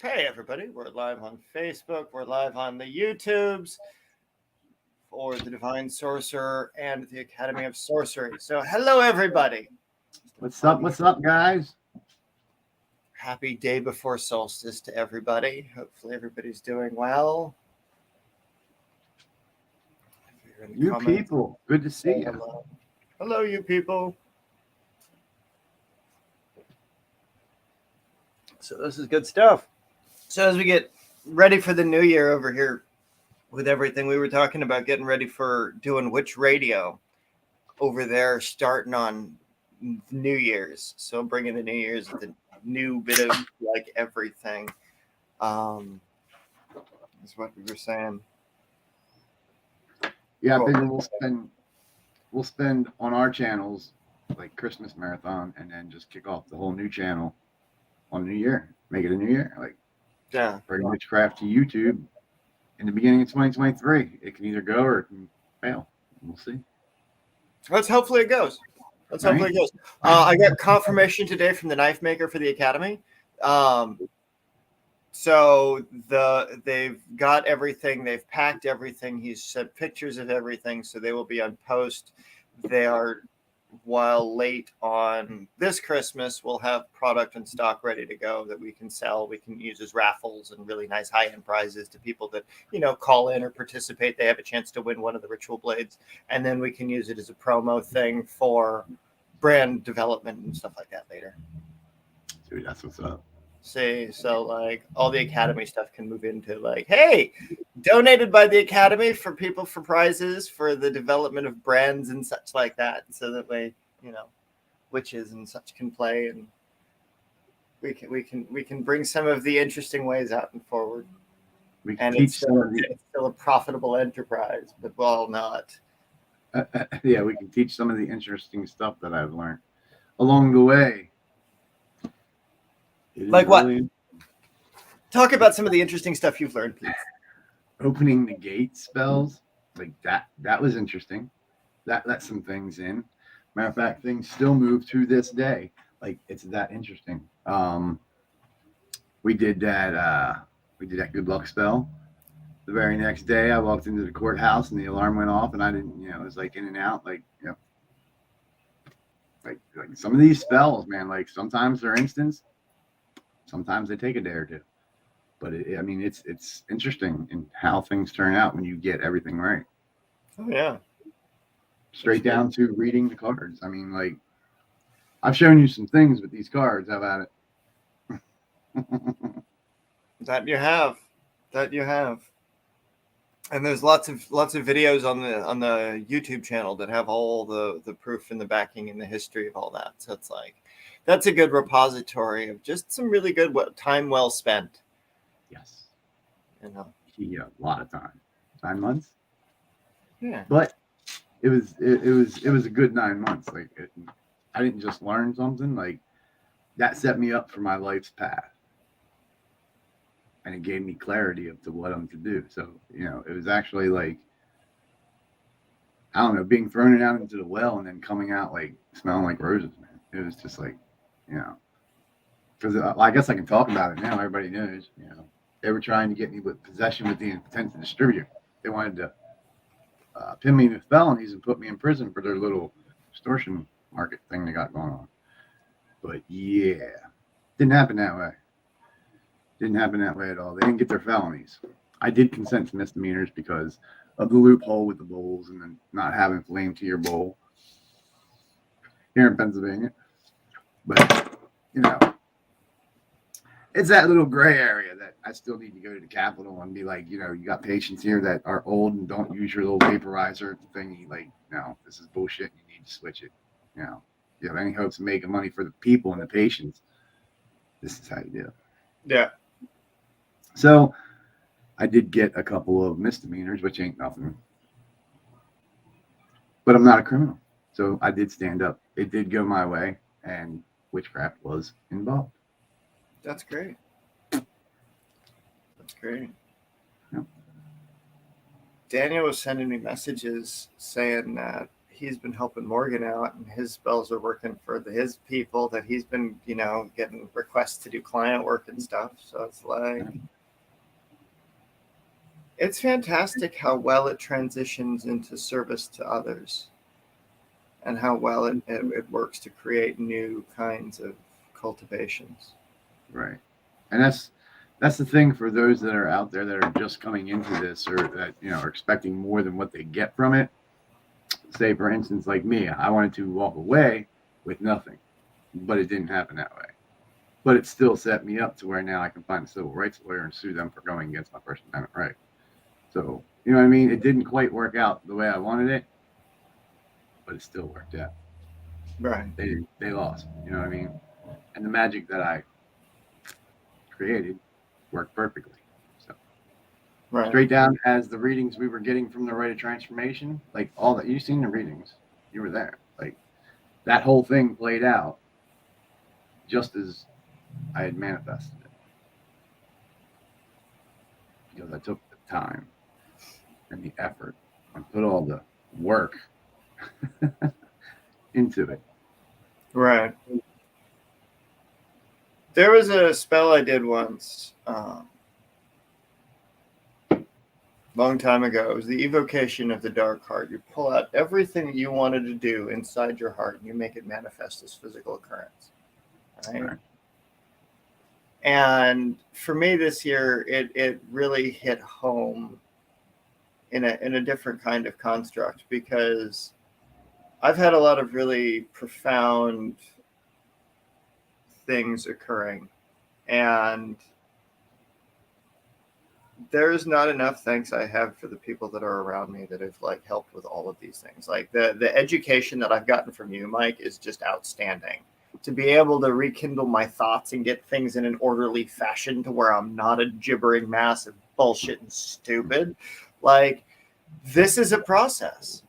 Hey, everybody. We're live on Facebook. We're live on the YouTubes for the Divine Sorcerer and the Academy of Sorcery. So, hello, everybody. What's up? What's up, guys? Happy day before solstice to everybody. Hopefully, everybody's doing well. You people, good to see you. Hello. Hello, you people. So, this is good stuff. So, as we get ready for the new year over here with everything we were talking about, getting ready for doing Witch Radio over there, starting on New Year's. So, bringing the New Year's with a new bit of like everything. Is what we were saying. Yeah, I figure we'll spend on our channels like Christmas marathon, and then just kick off the whole new channel on New Year. Make it a new year, like bring witchcraft to YouTube in the beginning of 2023. It can either go or it can fail. We'll see. Hopefully it goes. Hopefully it goes. I got confirmation today from the knife maker for the Academy. So they've got everything. They've packed everything. He's sent pictures of everything, so they will be on post. They are, while late on this Christmas, we'll have product and stock ready to go that we can sell. We can use as raffles and really nice high-end prizes to people that, call in or participate. They have a chance to win one of the ritual blades, and then we can use it as a promo thing for brand development and stuff like that later. Dude, that's what's up. See, so like all the Academy stuff can move into like, hey, donated by the Academy for people for prizes for the development of brands and such like that. So that way, witches and such can play, and we can bring some of the interesting ways out and forward. It's still a profitable enterprise, but well, not. Yeah, we can teach some of the interesting stuff that I've learned along the way. Like what? Talk about some of the interesting stuff you've learned, please. Opening the gate spells, like that was interesting. That let some things in. Matter of fact, things still move to this day. Like, it's that interesting. We did that good luck spell. The very next day I walked into the courthouse and the alarm went off, and I didn't, it was like in and out, like some of these spells, man, like sometimes they're instants. Sometimes they take a day or two, but it's interesting in how things turn out when you get everything right. Oh yeah, straight down to reading the cards. I mean, like, I've shown you some things with these cards. How about it? That you have, and there's lots of videos on the YouTube channel that have all the proof and the backing and the history of all that. So it's like, that's a good repository of just some really good time well spent. Yes. Yeah, a lot of time. 9 months. Yeah. But it was a good 9 months. Like, I didn't just learn something. Like, that set me up for my life's path, and it gave me clarity of to what I'm to do. So it was actually like, I don't know, being thrown out into the well and then coming out like smelling like roses, man. It was just like, because I guess I can talk about it now. Everybody knows, they were trying to get me with possession with the intent to distribute. They wanted to pin me with felonies and put me in prison for their little extortion market thing they got going on. But yeah, didn't happen that way. Didn't happen that way at all. They didn't get their felonies. I did consent to misdemeanors because of the loophole with the bowls and then not having flame to your bowl here in Pennsylvania. But it's that little gray area that I still need to go to the Capitol and be like, you got patients here that are old and don't use your little vaporizer thingy. Like, no, this is bullshit. You need to switch it. You have any hopes of making money for the people and the patients, this is how you do it. Yeah. So I did get a couple of misdemeanors, which ain't nothing. But I'm not a criminal. So I did stand up. It did go my way, and witchcraft was involved. That's great. Yeah. Daniel was sending me messages saying that he's been helping Morgan out, and his spells are working for his people that he's been, getting requests to do client work and stuff. So it's like, it's fantastic how well it transitions into service to others, and how well it works to create new kinds of cultivations. Right. And that's the thing for those that are out there that are just coming into this, or that are expecting more than what they get from it. Say, for instance, like me, I wanted to walk away with nothing, but it didn't happen that way. But it still set me up to where now I can find a civil rights lawyer and sue them for going against my First Amendment right. So, you know what I mean? It didn't quite work out the way I wanted it, but it still worked out. Right. They lost, you know what I mean? And the magic that I created worked perfectly. So, Right. straight down as the readings we were getting from the Rite of Transformation, like all that, you've seen the readings, you were there. Like that whole thing played out just as I had manifested it, because I took the time and the effort and put all the work into it. Right. There was a spell I did once, long time ago. It was the evocation of the dark heart. You pull out everything you wanted to do inside your heart, and you make it manifest as physical occurrence. Right? And for me this year, it really hit home in a different kind of construct, because I've had a lot of really profound things occurring, and there's not enough thanks I have for the people that are around me that have like helped with all of these things. Like the education that I've gotten from you, Mike, is just outstanding. To be able to rekindle my thoughts and get things in an orderly fashion to where I'm not a gibbering mass of bullshit and stupid. Like, this is a process.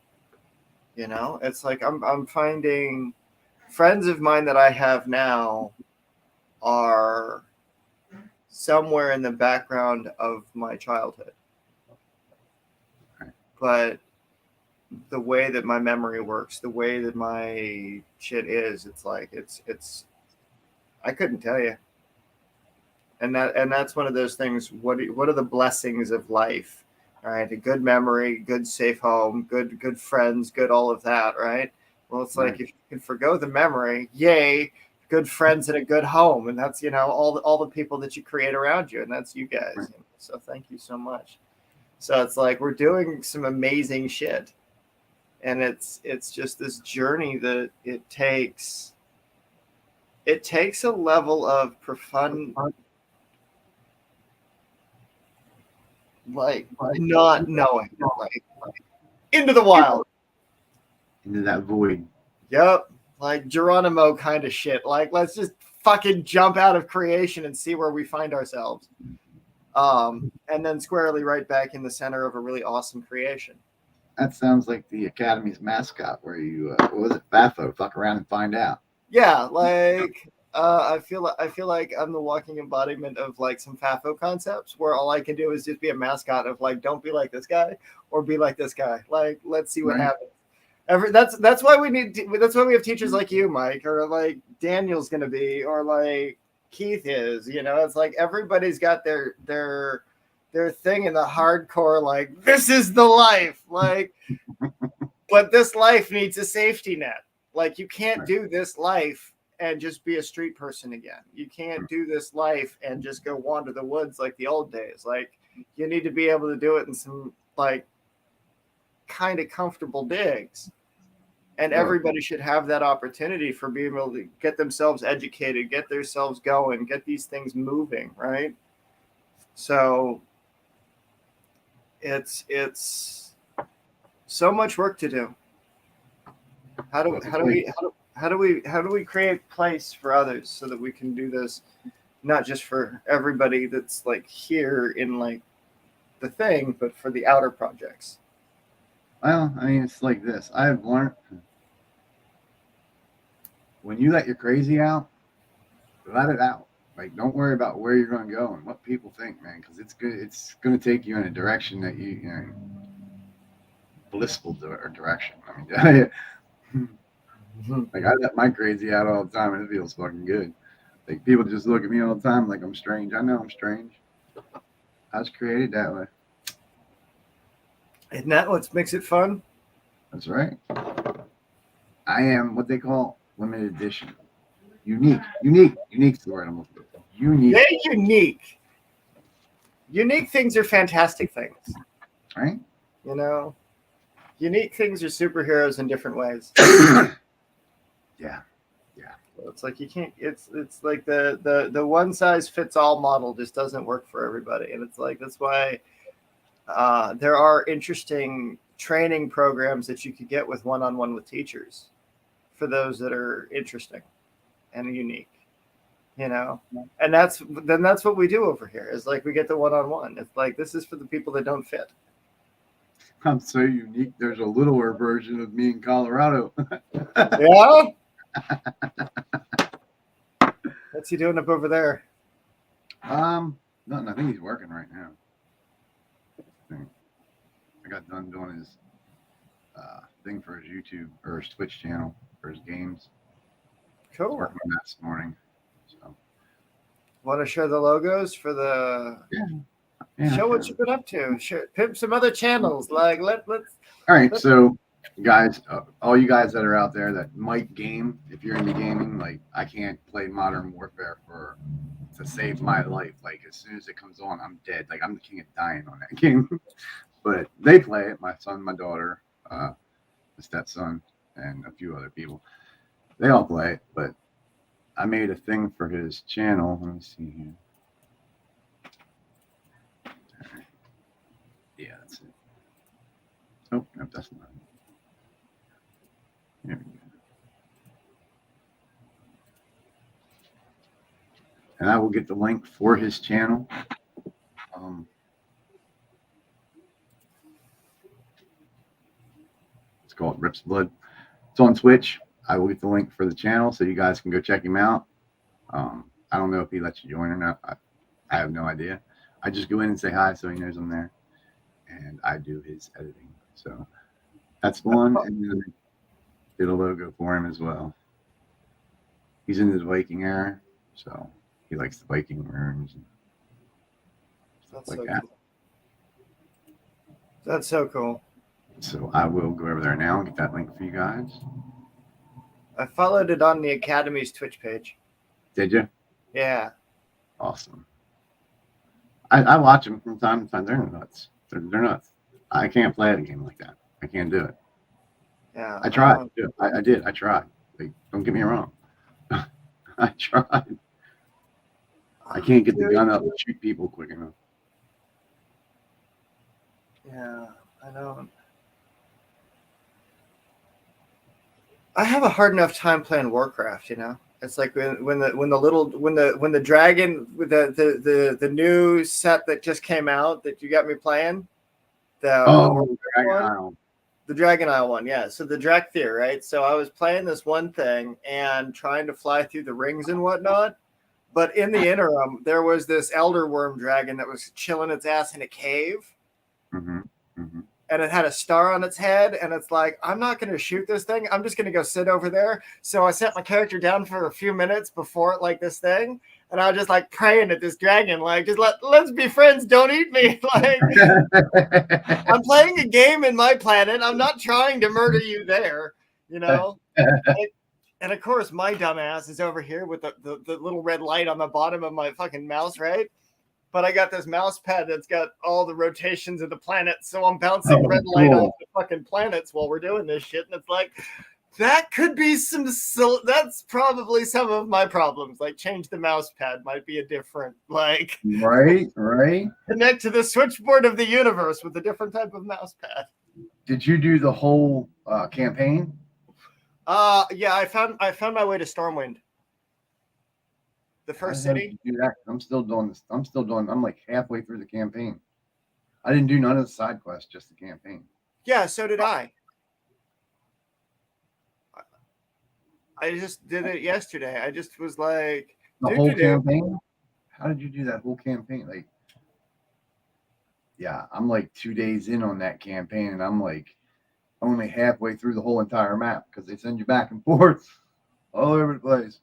It's like I'm finding friends of mine that I have now are somewhere in the background of my childhood. But the way that my memory works, the way that my shit is, it's like it's I couldn't tell you. And that's one of those things. What are the blessings of life? All right, a good memory, good safe home, good friends, good all of that, right? Well, it's like, if you can forgo the memory, yay, good friends and a good home, and that's all the people that you create around you, and that's you guys. Right. So thank you so much. So it's like we're doing some amazing shit, and it's just this journey that it takes a level of profound, like not knowing, like into the wild, into that void. Yep, like Geronimo kind of shit. Like, let's just fucking jump out of creation and see where we find ourselves. And then squarely right back in the center of a really awesome creation. That sounds like the Academy's mascot, where you what was it, FAFO? Fuck around and find out. Yeah, like I feel like I'm the walking embodiment of like some FAFO concepts, where all I can do is just be a mascot of like, don't be like this guy or be like this guy. Like, let's see what happens. That's why that's why we have teachers like you, Mike, or like Daniel's gonna be, or like Keith is. It's like everybody's got their thing in the hardcore. Like, this is the life. Like, but this life needs a safety net. Like, you can't do this life and just be a street person again. You can't do this life and just go wander the woods like the old days. Like, you need to be able to do it in some like kind of comfortable digs. And everybody should have that opportunity for being able to get themselves educated, get themselves going, get these things moving, right? So it's so much work to do. How do we create place for others so that we can do this, not just for everybody that's like here in like the thing, but for the outer projects? Well, I mean, it's like this. I've learned, when you let your crazy out, let it out. Like, don't worry about where you're going to go and what people think, man, because it's good. It's going to take you in a direction that you know. blissful direction. I mean, like I let my crazy out all the time, and it feels fucking good. Like people just look at me all the time like I'm strange. I know I'm strange. I was created that way. Isn't that what makes it fun? That's right. I am what they call limited edition. Unique. Unique's the word I'm looking for. Unique. They're unique. Unique things are fantastic things. Right? You know, unique things are superheroes in different ways. Yeah. It's like you can't. It's like the one size fits all model just doesn't work for everybody, and it's like that's why there are interesting training programs that you could get with one-on-one with teachers for those that are interesting and unique. You know, and that's what we do over here. Is like we get the one-on-one. It's like this is for the people that don't fit. I'm so unique. There's a littler version of me in Colorado. Yeah. What's he doing up over there? Nothing. I think he's working right now. I got done doing his thing for his YouTube or his Twitch channel for his games. Cool. Working on that this morning. So. Want to share the logos for the? Yeah, show what you've been up to. Pimp some other channels. Like let's. All right, so guys, all you guys that are out there that might game, if you're into gaming, like I can't play Modern Warfare to save my life. Like as soon as it comes on, I'm dead. Like I'm the king of dying on that game. But they play it. My son, my daughter, my stepson, and a few other people. They all play it. But I made a thing for his channel. Let me see here. Yeah, that's it. Oh, no, that's not it. There we go. And I will get the link for his channel. It's called Rips Blood. It's on Twitch. I will get the link for the channel so you guys can go check him out. I don't know if he lets you join or not. I have no idea. I just go in and say hi so he knows I'm there. And I do his editing. So that's one. And then I did a logo for him as well. He's in his Viking era, so he likes the Viking runes and stuff like that. Cool. That's so cool. So I will go over there now and get that link for you guys. I followed it on the Academy's Twitch page. Did you? Yeah. Awesome. I watch them from time to time. They're nuts. They're nuts. I can't play a game like that. I can't do it. Yeah. I tried. I did. I tried. Like, don't get me wrong. I tried. I can't get the gun up and shoot people quick enough. Yeah, I know. I have a hard enough time playing Warcraft, you know. It's like when the dragon with the new set that just came out that you got me playing. The Dragon Isle one, yeah. So the Drakthir, right? So I was playing this one thing and trying to fly through the rings and whatnot. But in the interim, there was this elder worm dragon that was chilling its ass in a cave. Mm-hmm. Mm-hmm. And it had a star on its head. And it's like, I'm not going to shoot this thing. I'm just going to go sit over there. So I set my character down for a few minutes before this thing. And I was just like praying at this dragon, like, just let's be friends. Don't eat me. Like, I'm playing a game in my planet. I'm not trying to murder you there, you know? And of course, my dumbass is over here with the little red light on the bottom of my fucking mouse, right? But I got this mouse pad that's got all the rotations of the planets. So I'm bouncing red light off the fucking planets while we're doing this shit. And it's like, that could be that's probably some of my problems. Like, change the mouse pad might be a different, like, right. Connect to the switchboard of the universe with a different type of mouse pad. Did you do the whole campaign? Yeah, I found my way to Stormwind. The first city. Do that. I'm still doing this. I'm like halfway through the campaign. I didn't do none of the side quests, just the campaign. Yeah, so did I. I just did it yesterday. I just was like, the whole campaign. How did you do that whole campaign? Like, yeah, I'm like 2 days in on that campaign, and I'm like, only halfway through the whole entire map because they send you back and forth all over the place.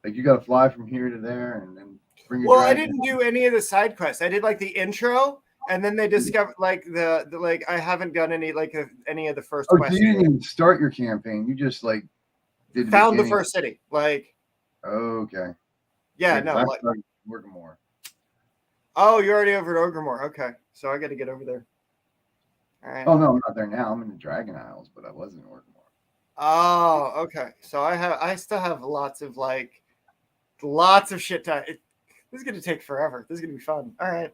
Like you got to fly from here to there and then bring your Well, I dragon. didn't do any of the side quests. I did like the intro, and then they discovered like the like I haven't done any like any of the first Oh, so quests. you didn't even start your campaign. You just like did Found the beginning. first city. Like, Okay. yeah, 'cause no, I like, started working more. oh, you're already over at Ogremore. Okay, so I got to get over there. All right. Oh no, I'm not there now. I'm in the Dragon Isles, but I wasn't working more. Oh, okay. So I still have lots of shit time. This is gonna take forever. This is gonna be fun. All right,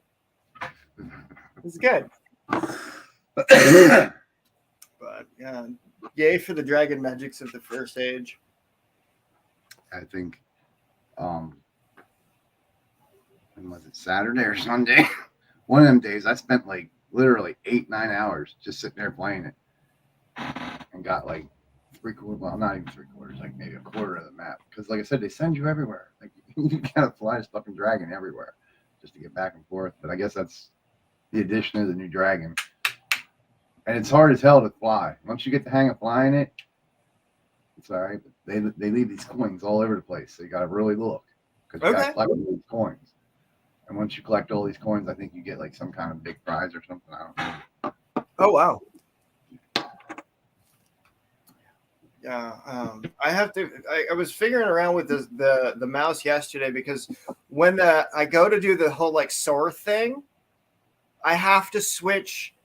this is good. But yeah, yay for the dragon magics of the first age. I think when was it, Saturday or Sunday? One of them days I spent like literally 8-9 hours just sitting there playing it and got like not even 3/4, like maybe a quarter of the map. Because like I said, they send you everywhere. Like you gotta fly this fucking dragon everywhere just to get back and forth. But I guess that's the addition of the new dragon. And it's hard as hell to fly. Once you get the hang of flying it, it's all right. But they leave these coins all over the place. So you gotta really look because you gotta collect all these coins. And once you collect all these coins, I think you get like some kind of big prize or something. I don't know. Oh wow. Yeah, I have to. I was figuring around with the mouse yesterday because when I go to do the whole like soar thing, I have to switch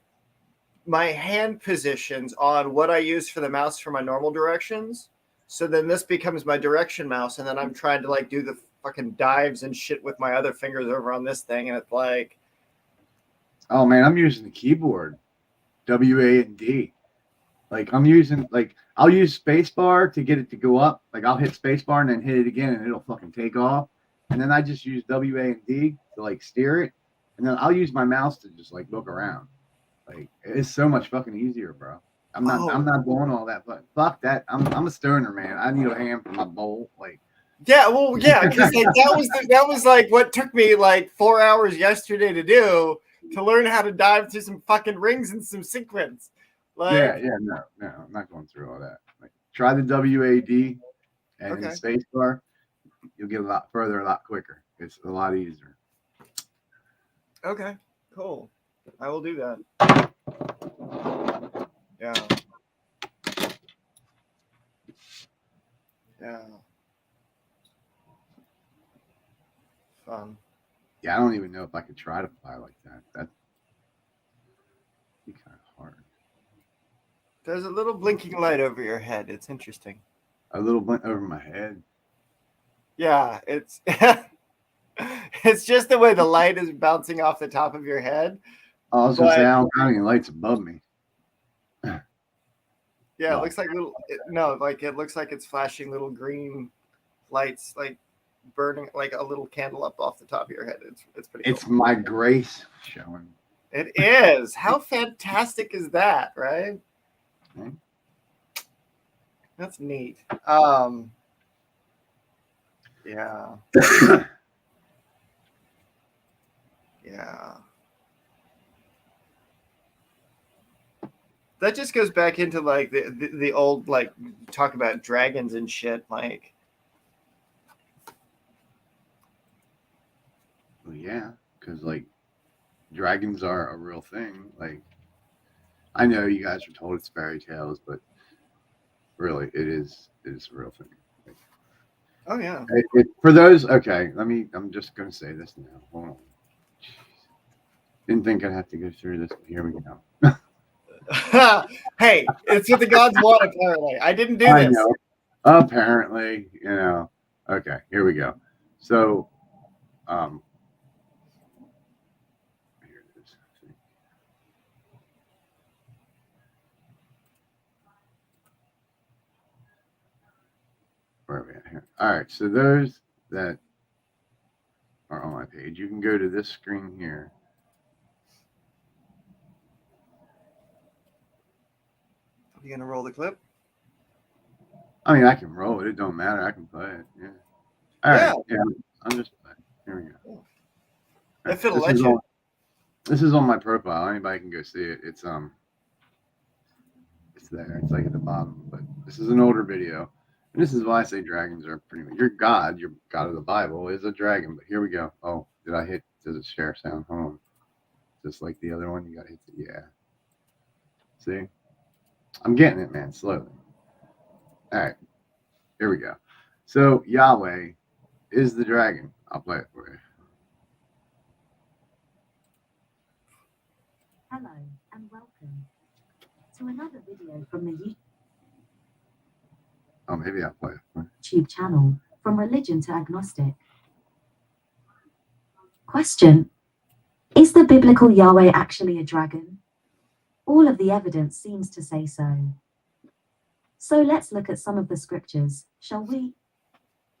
my hand positions on what I use for the mouse for my normal directions. So then this becomes my direction mouse, and then I'm trying to like do the fucking dives and shit with my other fingers over on this thing, and it's like, oh man, I'm using the keyboard, W, A, and D. Like I'm using I'll use spacebar to get it to go up. Like I'll hit spacebar and then hit it again, and it'll fucking take off. And then I just use W, A, and D to like steer it, and then I'll use my mouse to just like look around. Like it's so much fucking easier, bro. I'm not doing all that. But fuck that. I'm a stoner, man. I need a hand for my bowl. Like yeah, well, yeah, because like that was like what took me like 4 hours yesterday to do to learn how to dive through some fucking rings and some sequence. Like, no, I'm not going through all that. Like try the WAD and okay. the space bar. You'll get a lot further, a lot quicker. It's a lot easier. Okay, cool. I will do that. Yeah. Yeah. Fun. Yeah, I don't even know if I could try to fly like that. That'd be kind of hard. There's a little blinking light over your head. It's interesting. A little bit over my head. Yeah, it's it's just the way the light is bouncing off the top of your head. I was gonna say I don't got any lights above me. Yeah, it looks like it looks like it's flashing little green lights, like burning like a little candle up off the top of your head. It's pretty cool. It's my grace showing. It is. How fantastic is that, right? Okay. That's neat. Yeah. Yeah. That just goes back into like the old like talk about dragons and shit. Like, well, yeah, because like dragons are a real thing. Like I know you guys are told it's fairy tales, but really it is a real thing. Like, oh yeah. For those, okay, I'm just gonna say this now. Hold on. Jeez. Didn't think I'd have to go through this, but here we go. Hey, it's what the gods want, apparently. I didn't do this. I know. Apparently, Okay, here we go. So, here it is. Where are we at here? All right, so those that are on my page, you can go to this screen here. Are you gonna roll the clip? I mean, I can roll it. It don't matter. I can play it. Yeah. All right. Yeah. I'm just playing. Here we go. If it'll let you. This is on my profile. Anybody can go see it. It's there. It's like at the bottom. But this is an older video. And this is why I say dragons are pretty much your God of the Bible is a dragon. But here we go. Oh, did I hit? Does it share sound? Hold on. Just like the other one, you gotta hit it. Yeah. See? I'm getting it, man, slowly. All right. Here we go. So Yahweh is the dragon. I'll play it for you. Hello and welcome to another video from the Oh, maybe I'll play it for you. YouTube channel, From Religion to Agnostic. Question: is the biblical Yahweh actually a dragon? All of the evidence seems to say so. So let's look at some of the scriptures, shall we?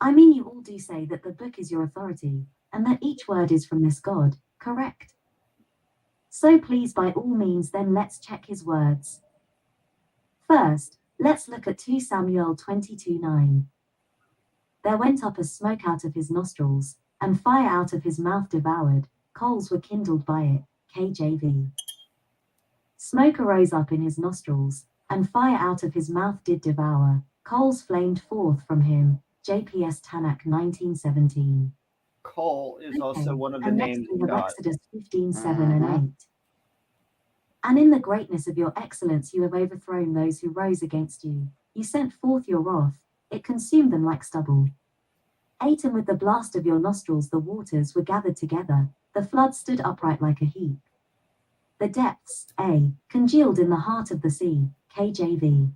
I mean, you all do say that the book is your authority, and that each word is from this God, correct? So please, by all means, then let's check his words. First, let's look at 2 Samuel 22:9. There went up a smoke out of his nostrils, and fire out of his mouth devoured, coals were kindled by it, KJV. Smoke arose up in his nostrils, and fire out of his mouth did devour, coals flamed forth from him, JPS Tanakh 1917. Coal is also one of the and names next we of have God. Exodus 15:7 and 8. And in the greatness of your excellence you have overthrown those who rose against you. You sent forth your wrath, it consumed them like stubble. 8 And with the blast of your nostrils the waters were gathered together, the flood stood upright like a heap. The depths, congealed in the heart of the sea, KJV.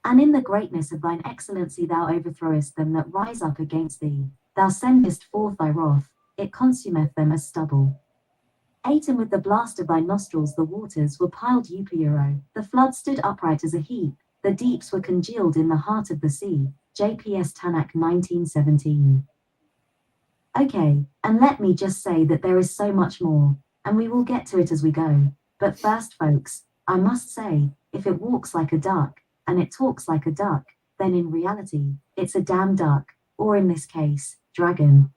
And in the greatness of thine excellency thou overthrowest them that rise up against thee, thou sendest forth thy wrath, it consumeth them as stubble. 8 And with the blast of thy nostrils the waters were piled Euro, the flood stood upright as a heap, the deeps were congealed in the heart of the sea, JPS Tanakh 1917. Okay, and let me just say that there is so much more, and we will get to it as we go. But first, folks, I must say, if it walks like a duck, and it talks like a duck, then in reality, it's a damn duck, or in this case, dragon.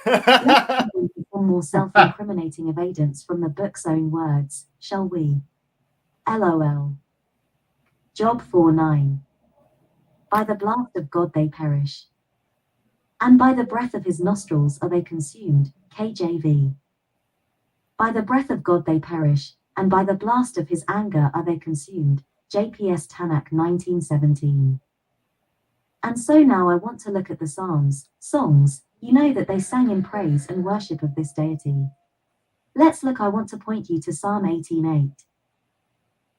Let's move to some more self-incriminating evidence from the book's own words, shall we? LOL. Job 4:9. By the blast of God they perish, and by the breath of his nostrils are they consumed, KJV. By the breath of God they perish, and by the blast of his anger are they consumed, JPS Tanakh 1917. And so now I want to look at the Psalms, songs, you know that they sang in praise and worship of this deity. Let's look. I want to point you to Psalm 18:8.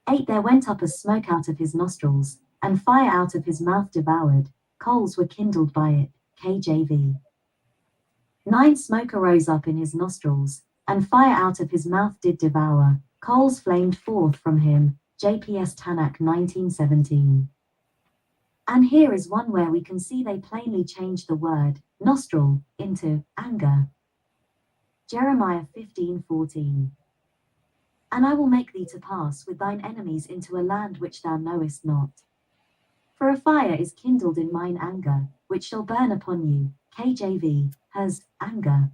8 There went up a smoke out of his nostrils, and fire out of his mouth devoured, coals were kindled by it, KJV. 9 Smoke arose up in his nostrils, and fire out of his mouth did devour, coals flamed forth from him, JPS Tanakh 1917. And here is one where we can see they plainly changed the word nostril into anger. Jeremiah 15:14. And I will make thee to pass with thine enemies into a land which thou knowest not. For a fire is kindled in mine anger, which shall burn upon you, KJV, has anger.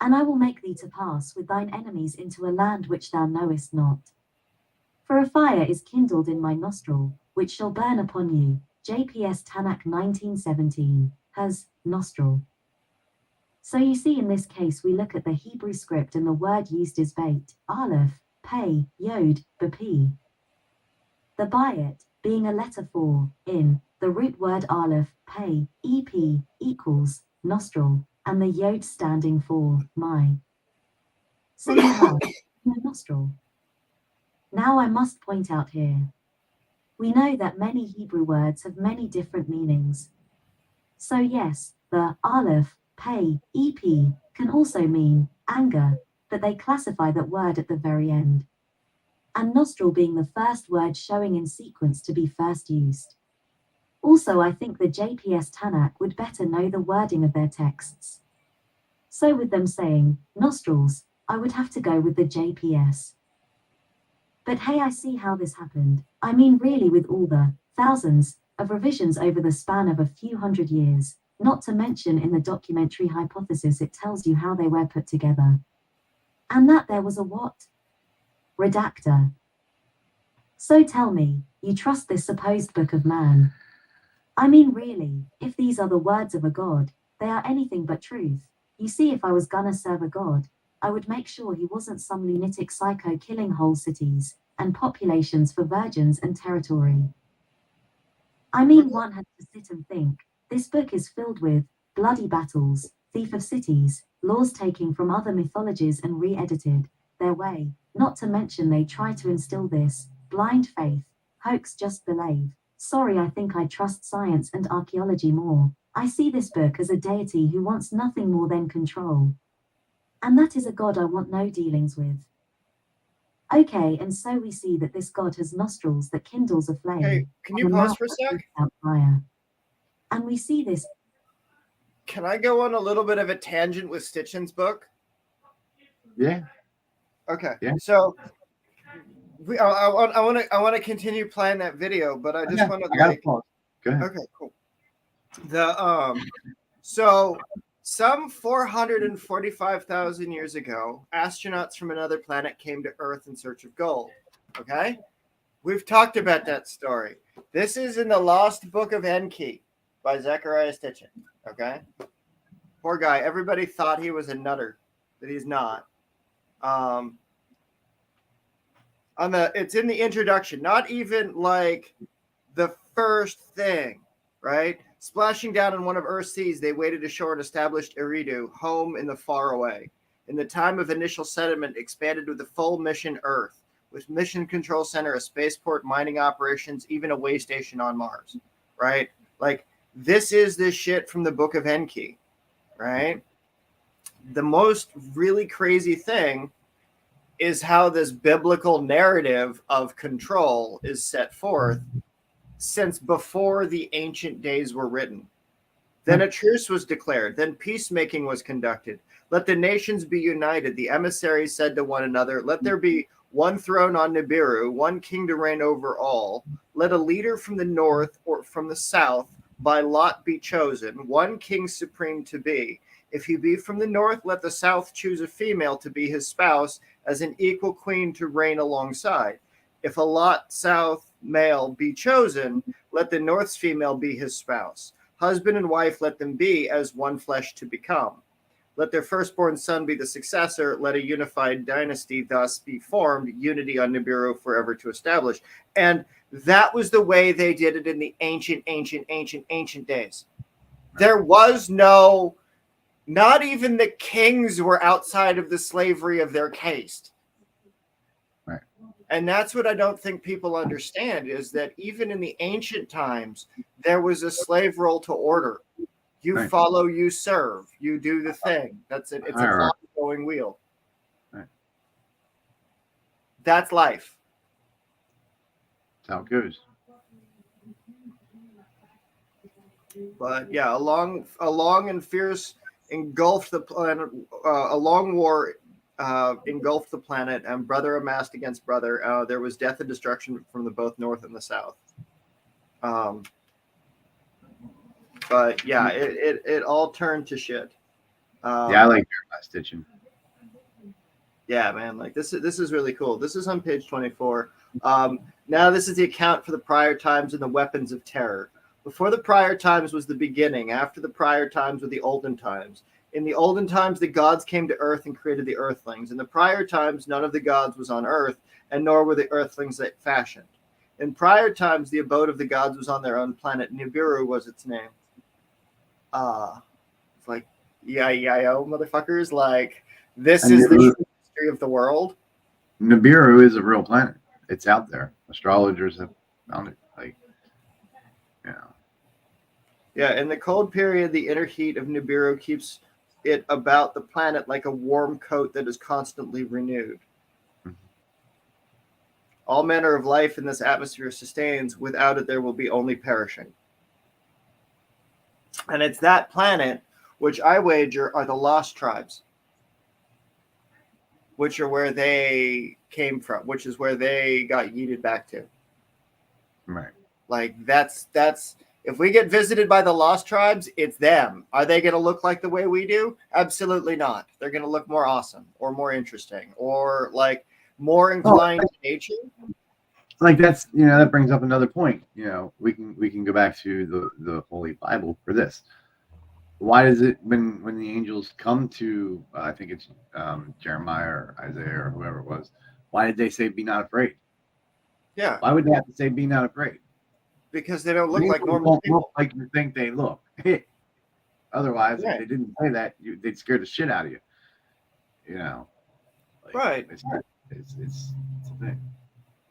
And I will make thee to pass with thine enemies into a land which thou knowest not. For a fire is kindled in my nostril, which shall burn upon you, JPS Tanakh 1917, has nostril. So you see, in this case we look at the Hebrew script and the word used is bait, aleph, pei, yod, bp. The bayit, being a letter for, in, the root word aleph, pei, ep, equals, nostril, and the yod standing for, my. So you have, a nostril. Now I must point out here, we know that many Hebrew words have many different meanings. So yes, the aleph, pei, ep, can also mean anger, but they classify that word at the very end. And nostril being the first word showing in sequence to be first used. Also, I think the JPS Tanakh would better know the wording of their texts. So with them saying nostrils, I would have to go with the JPS. But hey, I see how this happened. I mean, really, with all the thousands of revisions over the span of a few hundred years, not to mention in the documentary Hypothesis, it tells you how they were put together. And that there was a what? Redactor. So tell me, you trust this supposed book of man? I mean, really, if these are the words of a god, they are anything but truth. You see, if I was gonna serve a god, I would make sure he wasn't some lunatic psycho killing whole cities and populations for virgins and territory. I mean, one has to sit and think. This book is filled with bloody battles, thief of cities, laws taking from other mythologies and re-edited their way, not to mention they try to instill this blind faith, hoax just believe. Sorry, I think I trust science and archaeology more. I see this book as a deity who wants nothing more than control. And that is a god I want no dealings with. Okay, and so we see that this god has nostrils that kindles a flame, Hey, can you and a pause mouth for a that sec? breathes out fire. And we see this. Can I go on a little bit of a tangent with Stitchin's book? Yeah. Okay. Yeah. So I want to continue playing that video, but I just want to I got like. to pause. Go ahead. Okay, cool. So some 445,000 years ago, astronauts from another planet came to Earth in search of gold. Okay, we've talked about that story. This is in the Lost Book of Enki by Zechariah Stitchin. Okay, poor guy. Everybody thought he was a nutter, but he's not. It's in the introduction, not even like the first thing, right? Splashing down in one of Earth's seas, they waded ashore and established Eridu, home in the faraway. In the time of initial settlement, expanded with the full mission Earth, with mission control center, a spaceport, mining operations, even a way station on Mars, right? Like, this is this shit from the Book of Enki, right? The most really crazy thing is how this biblical narrative of control is set forth since before the ancient days were written. Then a truce was declared. Then peacemaking was conducted. Let the nations be united. The emissaries said to one another, let there be one throne on Nibiru, one king to reign over all. Let a leader from the north or from the south by lot be chosen, one king supreme to be. If he be from the north, let the south choose a female to be his spouse as an equal queen to reign alongside. If a lot south male be chosen, let the north's female be his spouse. Husband and wife let them be as one flesh to become. Let their firstborn son be the successor. Let a unified dynasty thus be formed, unity on Nibiru forever to establish. And that was the way they did it in the ancient days. There was no, not even the kings were outside of the slavery of their caste. Right. And that's what I don't think people understand, is that even in the ancient times, there was a slave role to order. You Right. follow, you serve, you do the thing. That's it. It's a clock-going wheel. Right. That's life. That's how it goes. But yeah, a long and fierce engulfed the planet. A long war engulfed the planet, and brother amassed against brother. There was death and destruction from the both north and the south. But yeah, it all turned to shit. Yeah, I like Jeremiah Stitchin. Yeah, man, like this is really cool. This is on page 24. Now this is the account for the prior times and the weapons of terror. Before the prior times was the beginning. After the prior times were the olden times. In the olden times, the gods came to earth and created the earthlings. In the prior times, none of the gods was on earth, and nor were the earthlings that fashioned. In prior times, the abode of the gods was on their own planet. Nibiru was its name. It's like, yo, motherfuckers. Like, this And is the Nibiru- true history of the world. Nibiru is a real planet. It's out there. Astrologers have found it. Like, yeah. Yeah, in the cold period, the inner heat of Nibiru keeps it about the planet like a warm coat that is constantly renewed. Mhm. All manner of life in this atmosphere sustains. Without it, there will be only perishing. And it's that planet, which I wager are the lost tribes, which are where they came from, which is where they got yeeted back to. Right. Like, that's if we get visited by the lost tribes, it's them. Are they going to look like the way we do? Absolutely not. They're going to look more awesome or more interesting or like more inclined to nature. like that's that brings up another point. We can go back to the Holy Bible for this. Why does it when the angels come to I think it's Jeremiah or Isaiah or whoever it was, why did they say be not afraid? Yeah, Why would they have to say be not afraid? because they don't look The like angels normal don't people. look like you think they look. Otherwise, if Right. they didn't say that, they'd scare the shit out of you. Like, Right. It's a thing.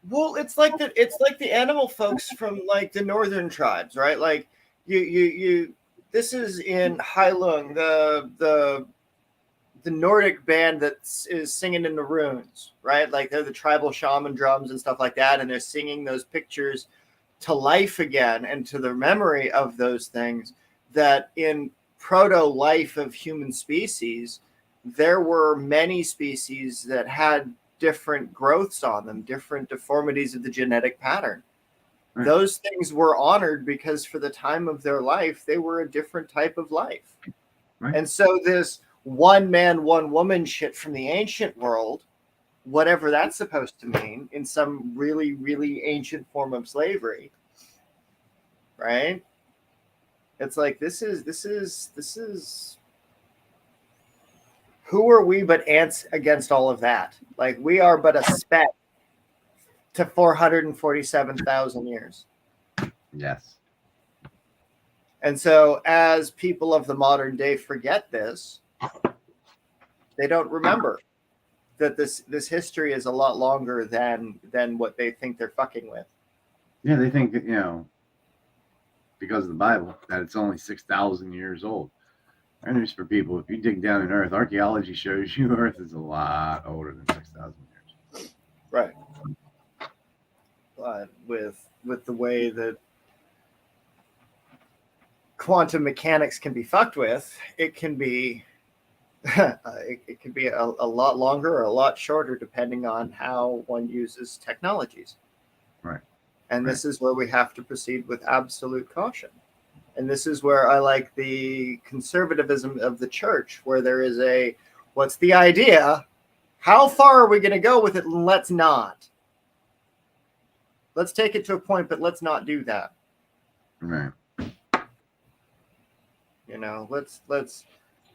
Well, it's like the animal folks from like the northern tribes, right? Like you this is in Heilung, the Nordic band that is singing in the runes, right? Like they're the tribal shaman drums and stuff like that, and they're singing those pictures to life again and to the memory of those things. That in proto life of human species, there were many species that had different growths on them, different deformities of the genetic pattern. Right. Those things were honored because for the time of their life, they were a different type of life. Right. And so this one man, one woman shit from the ancient world, whatever that's supposed to mean, in some really, really ancient form of slavery, right? It's like this is who are we but ants against all of that? Like we are but a speck to 447,000 years. Yes. And so as people of the modern day forget this, they don't remember that this history is a lot longer than what they think they're fucking with. Yeah, they think because of the Bible that it's only 6,000 years old. And there's for people, if you dig down in Earth, archaeology shows you Earth is a lot older than 6,000 years. Right. But with the way that quantum mechanics can be fucked with, it can be it can be a lot longer or a lot shorter depending on how one uses technologies. Right. And this is where we have to proceed with absolute caution. And this is where I like the conservatism of the church, where there is what's the idea? How far are we going to go with it? Let's not. Let's take it to a point, but let's not do that. Right. Let's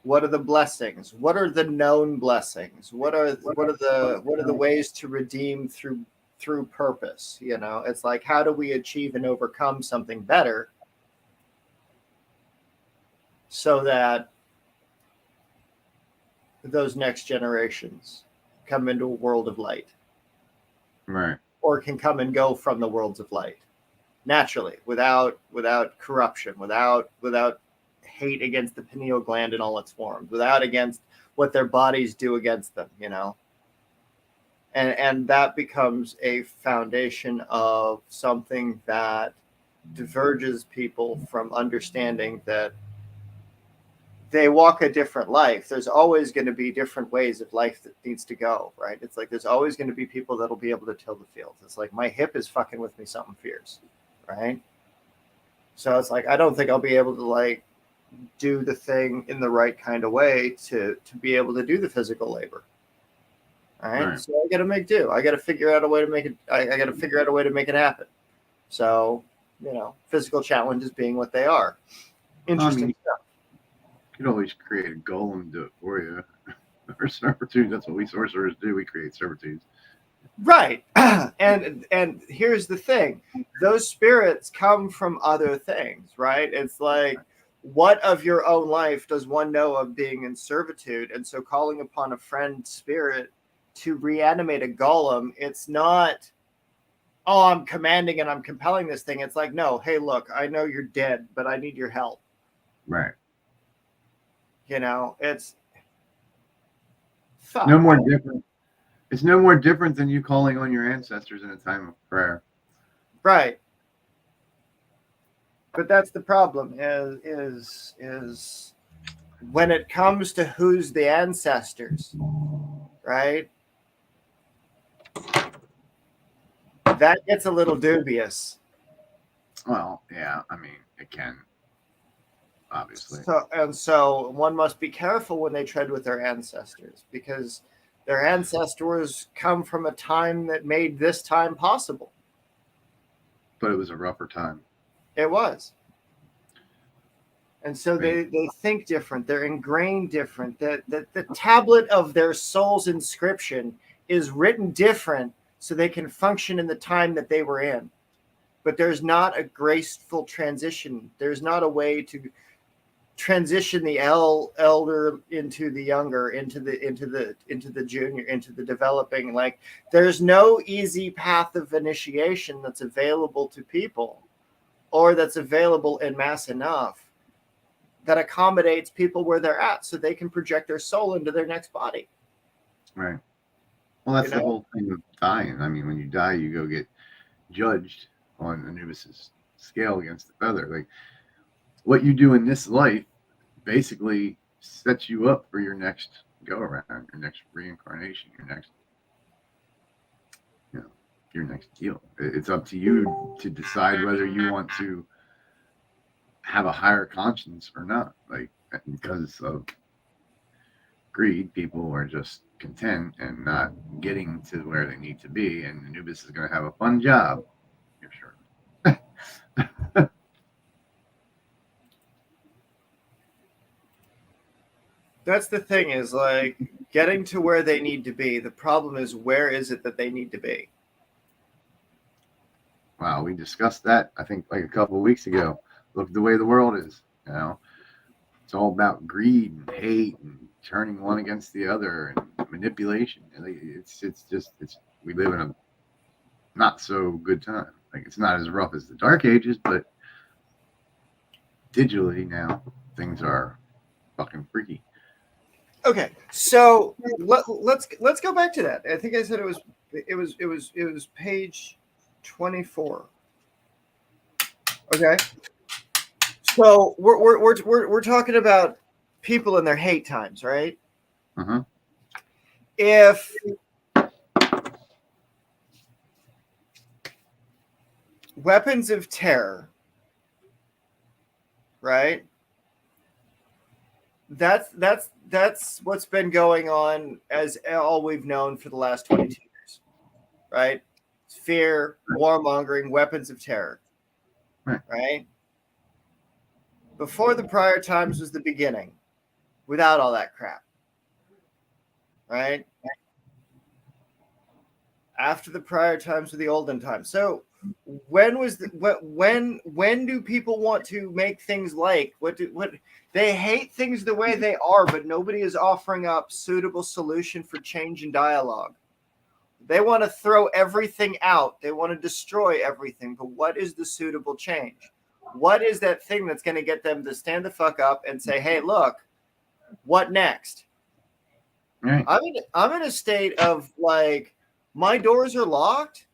what are the blessings? What are the known blessings? What are the ways to redeem through purpose? It's like, how do we achieve and overcome something better so that those next generations come into a world of light? Right. Or can come and go from the worlds of light naturally, without corruption, without hate against the pineal gland in all its forms, without against what their bodies do against them, and that becomes a foundation of something that diverges people from understanding that they walk a different life. There's always going to be different ways of life that needs to go, right? It's like there's always going to be people that'll be able to till the field. It's like my hip is fucking with me something fierce, right? So it's like I don't think I'll be able to like do the thing in the right kind of way to be able to do the physical labor. All right. So I got to make do. I got to figure out a way to make it. I got to figure out a way to make it happen. So, physical challenges being what they are. Interesting stuff. You could always create a golem and do it for you. Or servitude. That's what we sorcerers do. We create servitudes. Right. And here's the thing. Those spirits come from other things, right? It's like, what of your own life does one know of being in servitude? And so calling upon a friend spirit to reanimate a golem, it's not, oh, I'm commanding and I'm compelling this thing. It's like, no, hey, look, I know you're dead, but I need your help. Right. It's no more different. It's no more different than you calling on your ancestors in a time of prayer. Right. But that's the problem is when it comes to who's the ancestors, right? That gets a little dubious. Well, yeah, I mean, it can, obviously. So one must be careful when they tread with their ancestors, because their ancestors come from a time that made this time possible. but it was a rougher time. It was. And so Right. they think different. They're ingrained different. The tablet of their soul's inscription is written different so they can function in the time that they were in. But there's not a graceful transition. There's not a way to transition the elder into the younger, into the junior, into the developing. Like, there's no easy path of initiation that's available to people, or that's available in mass enough that accommodates people where they're at so they can project their soul into their next body. Right. Well, that's You the know? whole thing of dying. I mean, when you die, you go get judged on Anubis's scale against the feather. Like, what you do in this life basically sets you up for your next go around, your next reincarnation, your next deal. It's up to you to decide whether you want to have a higher conscience or not. Like, because of greed, people are just content and not getting to where they need to be, and Anubis is going to have a fun job, you're sure. That's the thing, is like getting to where they need to be. The problem is, where is it that they need to be? Wow, we discussed that, I think, like a couple of weeks ago. Look at the way the world is, it's all about greed and hate and turning one against the other and manipulation. We live in a not so good time. Like, it's not as rough as the Dark Ages, but digitally now things are fucking freaky. Okay, so let's go back to that. I think I said it was page 24. Okay, so we're talking about people in their hate times, right? Uh-huh. If weapons of terror, right? That's what's been going on, as all we've known for the last 22 years, right? Fear, warmongering, weapons of terror, right? Before the prior times was the beginning, without all that crap, right? After the prior times were the olden times. So when do people want to make things like what they hate things the way they are, but nobody is offering up suitable solution for change and dialogue. They want to throw everything out. They want to destroy everything. But what is the suitable change? What is that thing that's going to get them to stand the fuck up and say, hey, look, what next? Right. I'm in a state of like, my doors are locked,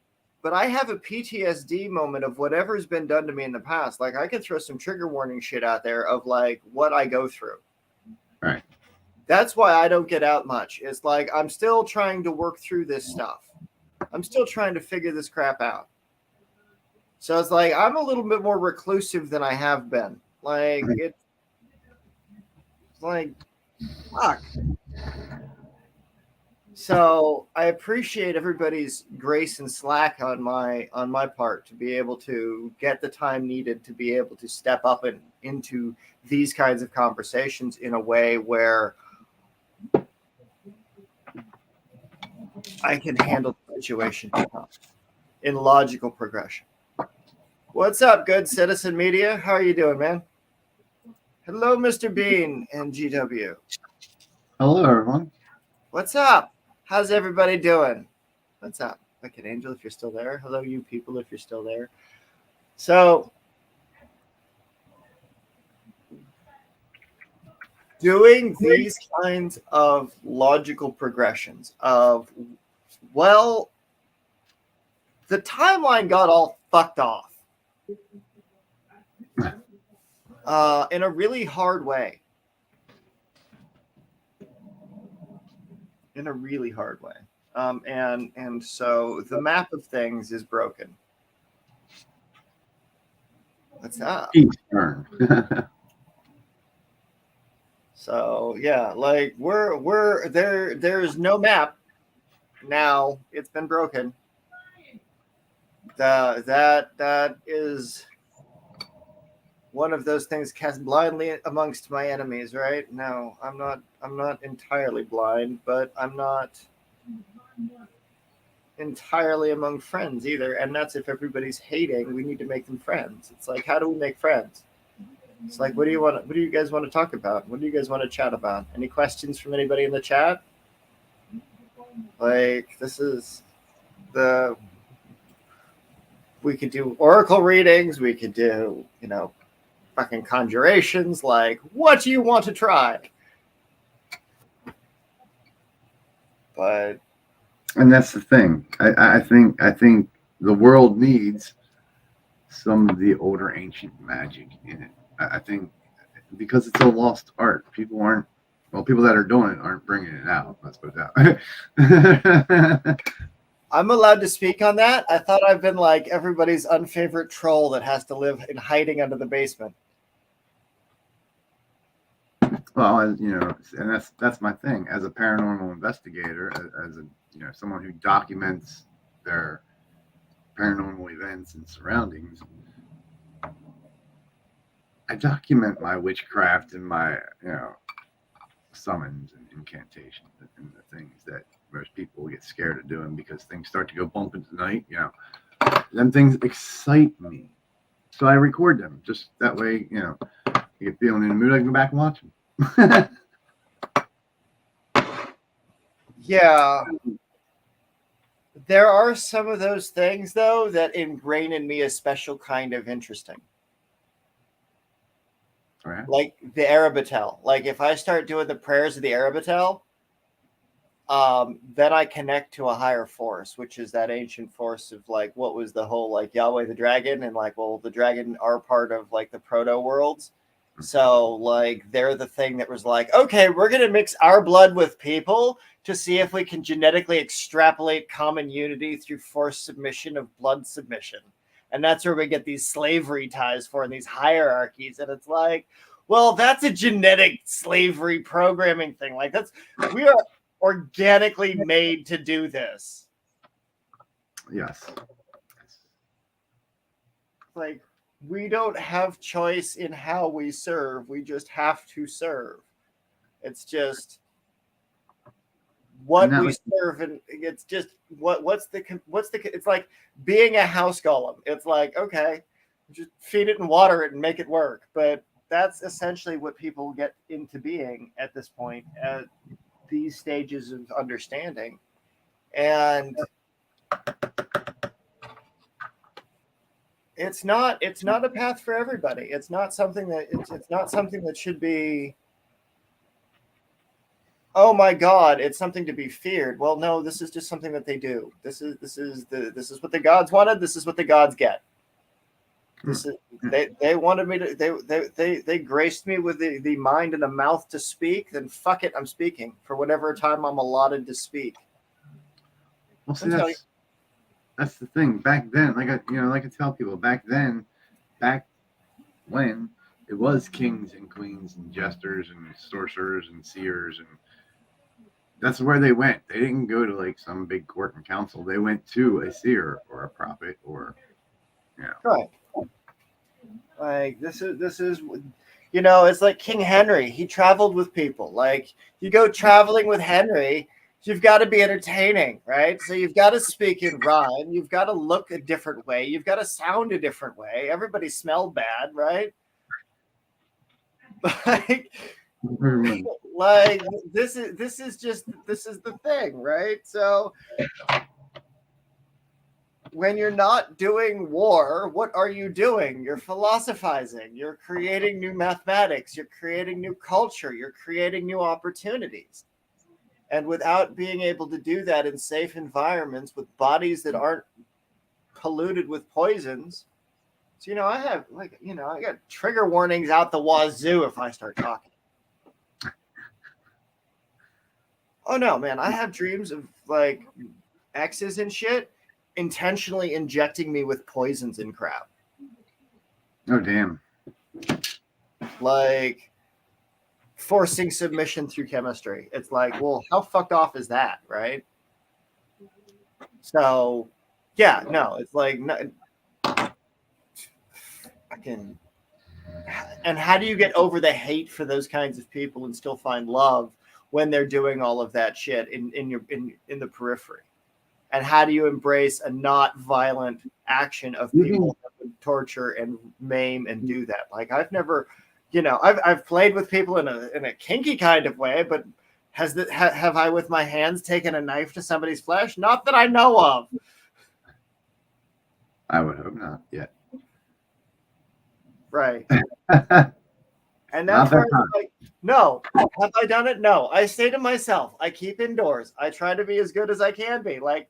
but I have a PTSD moment of whatever's been done to me in the past. Like, I can throw some trigger warning shit out there of like what I go through. Right. That's why I don't get out much. It's like, I'm still trying to work through this stuff. I'm still trying to figure this crap out. So it's like, I'm a little bit more reclusive than I have been. Like, it's like, fuck. So I appreciate everybody's grace and slack on my part to be able to get the time needed to be able to step up and into these kinds of conversations in a way where I can handle the situation in logical progression. What's up, good citizen media? How are you doing, man? Hello, Mr. Bean and GW. Hello, everyone. What's up? How's everybody doing? What's up? Wicked Angel, if you're still there. Hello, you people, if you're still there. So, doing these kinds of logical progressions of, well, the timeline got all fucked off in a really hard way. In a really hard way. And so the map of things is broken. What's up? Pete's turn. So yeah, like we're there's no map now. It's been broken. That is one of those things cast blindly amongst my enemies, right? No, I'm not entirely blind, but I'm not entirely among friends either. And that's if everybody's hating, we need to make them friends. It's like, how do we make friends? It's like, what do you guys want to talk about? What do you guys want to chat about? Any questions from anybody in the chat? Like, this is the we could do oracle readings, we could do, fucking conjurations. Like, what do you want to try? But And that's the thing. I think the world needs some of the older ancient magic in it. I think because it's a lost art. People that are doing it aren't bringing it out. Let's put it that. I'm allowed to speak on that. I thought I've been like everybody's unfavorite troll that has to live in hiding under the basement. Well, and that's my thing as a paranormal investigator, as a someone who documents their paranormal events and surroundings. I document my witchcraft and my summons and incantations and the things that most people get scared of doing because things start to go bump into the night. Them things excite me, so I record them. Just that way, you get feeling in the mood, I can go back and watch them. Yeah. There are some of those things, though, that ingrain in me a special kind of interesting. Right. Like the Arabatel. Like if I start doing the prayers of the Arabatel, then I connect to a higher force, which is that ancient force of like what was the whole like Yahweh the dragon, and like, well, the dragon are part of like the proto worlds. So like they're the thing that was like, okay, we're gonna mix our blood with people to see if we can genetically extrapolate common unity through forced submission of blood submission. And that's where we get these slavery ties for and these hierarchies. And it's like, well, that's a genetic slavery programming thing. Like we are organically made to do this. Yes. Like we don't have choice in how we serve. We just have to serve. It's just what we serve, and it's just what's the it's like being a house golem. It's like, okay, just feed it and water it and make it work. But that's essentially what people get into being at this point, at these stages of understanding. And it's not a path for everybody. It's not something that it's not something that should be, oh my God, it's something to be feared. Well, no, this is just something that they do. This is what the gods wanted. This is what the gods get. This is they wanted me to they graced me with the mind and the mouth to speak. Then fuck it, I'm speaking for whatever time I'm allotted to speak. Well, see, that's the thing. Back then, like I tell people, back when it was kings and queens and jesters and sorcerers and seers, and that's where they went. They didn't go to like some big court and council. They went to a seer or a prophet or right. Like this is it's like King Henry. He traveled with people. Like you go traveling with Henry, you've got to be entertaining, right? So you've got to speak in rhyme. You've got to look a different way. You've got to sound a different way. Everybody smelled bad, right? Like this is the thing, right? So when you're not doing war, what are you doing? You're philosophizing. You're creating new mathematics. You're creating new culture. You're creating new opportunities. And without being able to do that in safe environments with bodies that aren't polluted with poisons. So, I have I got trigger warnings out the wazoo if I start talking. Oh no, man, I have dreams of like exes and shit intentionally injecting me with poisons and crap. Oh, damn. Like forcing submission through chemistry. It's like, well, how fucked off is that, right? So Yeah, no, it's like fucking. And how do you get over the hate for those kinds of people and still find love when they're doing all of that shit in the periphery? And how do you embrace a not violent action of people that would torture and maim and do that? Like I've never, I've played with people in a kinky kind of way, but have I with my hands taken a knife to somebody's flesh? Not that I know of. I would hope not yet. Right. And that's where it's like, no. Have I done it? No. I say to myself, I keep indoors. I try to be as good as I can be. Like,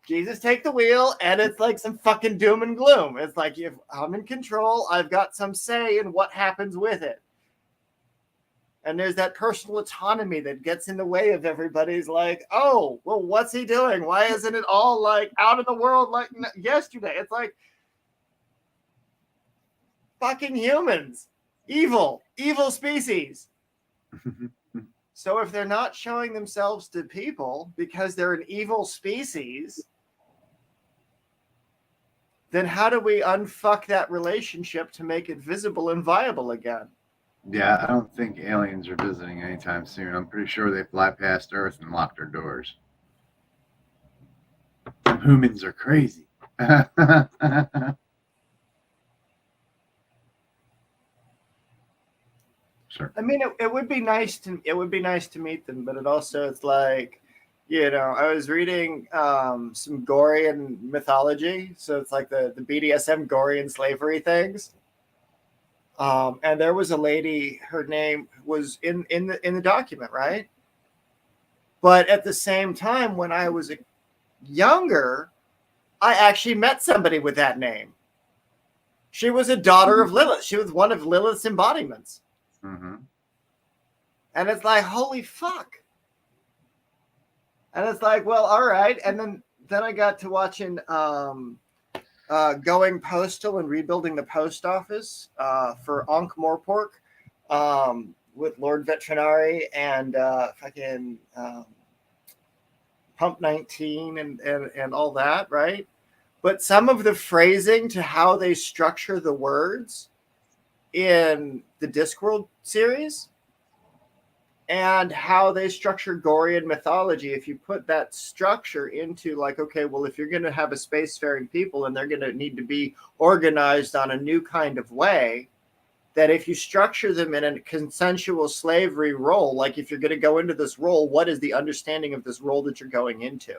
Jesus take the wheel, and it's like some fucking doom and gloom. It's like if I'm in control, I've got some say in what happens with it. And there's that personal autonomy that gets in the way of everybody's like, oh, well, what's he doing? Why isn't it all like out in the world like yesterday? It's like fucking humans. Evil species. So if they're not showing themselves to people because they're an evil species, then how do we unfuck that relationship to make it visible and viable again? Yeah, I don't think aliens are visiting anytime soon. I'm pretty sure they fly past Earth and lock their doors. Humans are crazy. Sure. I mean, it would be nice to meet them, but it's like, I was reading some Gorian mythology, so it's like the BDSM Gorian slavery things. And there was a lady, her name was in the document, right? But at the same time, when I was younger, I actually met somebody with that name. She was a daughter of Lilith. She was one of Lilith's embodiments. Mm-hmm. And it's like, holy fuck. And it's like, well, all right. And then I got to watching Going Postal and Rebuilding the Post Office for Ankh Morpork with Lord Veterinary and fucking Pump 19 and all that, right? But some of the phrasing to how they structure the words in the Discworld series and how they structure Gorian mythology, if you put that structure into like, okay, well, if you're going to have a spacefaring people and they're going to need to be organized on a new kind of way, that if you structure them in a consensual slavery role, like if you're going to go into this role, what is the understanding of this role that you're going into?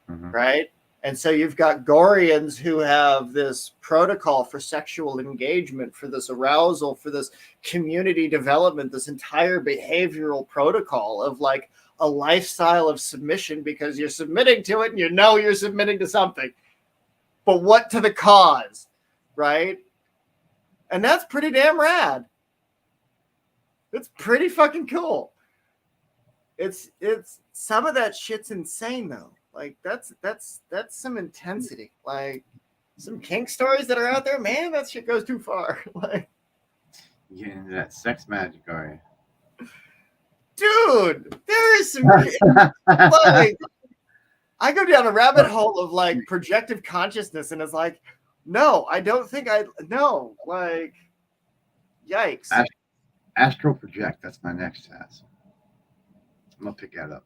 Mm-hmm. Right? And so you've got Gorians who have this protocol for sexual engagement, for this arousal, for this community development, this entire behavioral protocol of like a lifestyle of submission because you're submitting to it and you're submitting to something. But what to the cause, right? And that's pretty damn rad. It's pretty fucking cool. It's some of that shit's insane though. Like that's some intensity. Like some kink stories that are out there, man, that shit goes too far. Like you get into that sex magic, are you? Dude, there is some like I go down a rabbit hole of like projective consciousness and it's like, no, I don't think like yikes. Astral project, that's my next task. I'm gonna pick that up.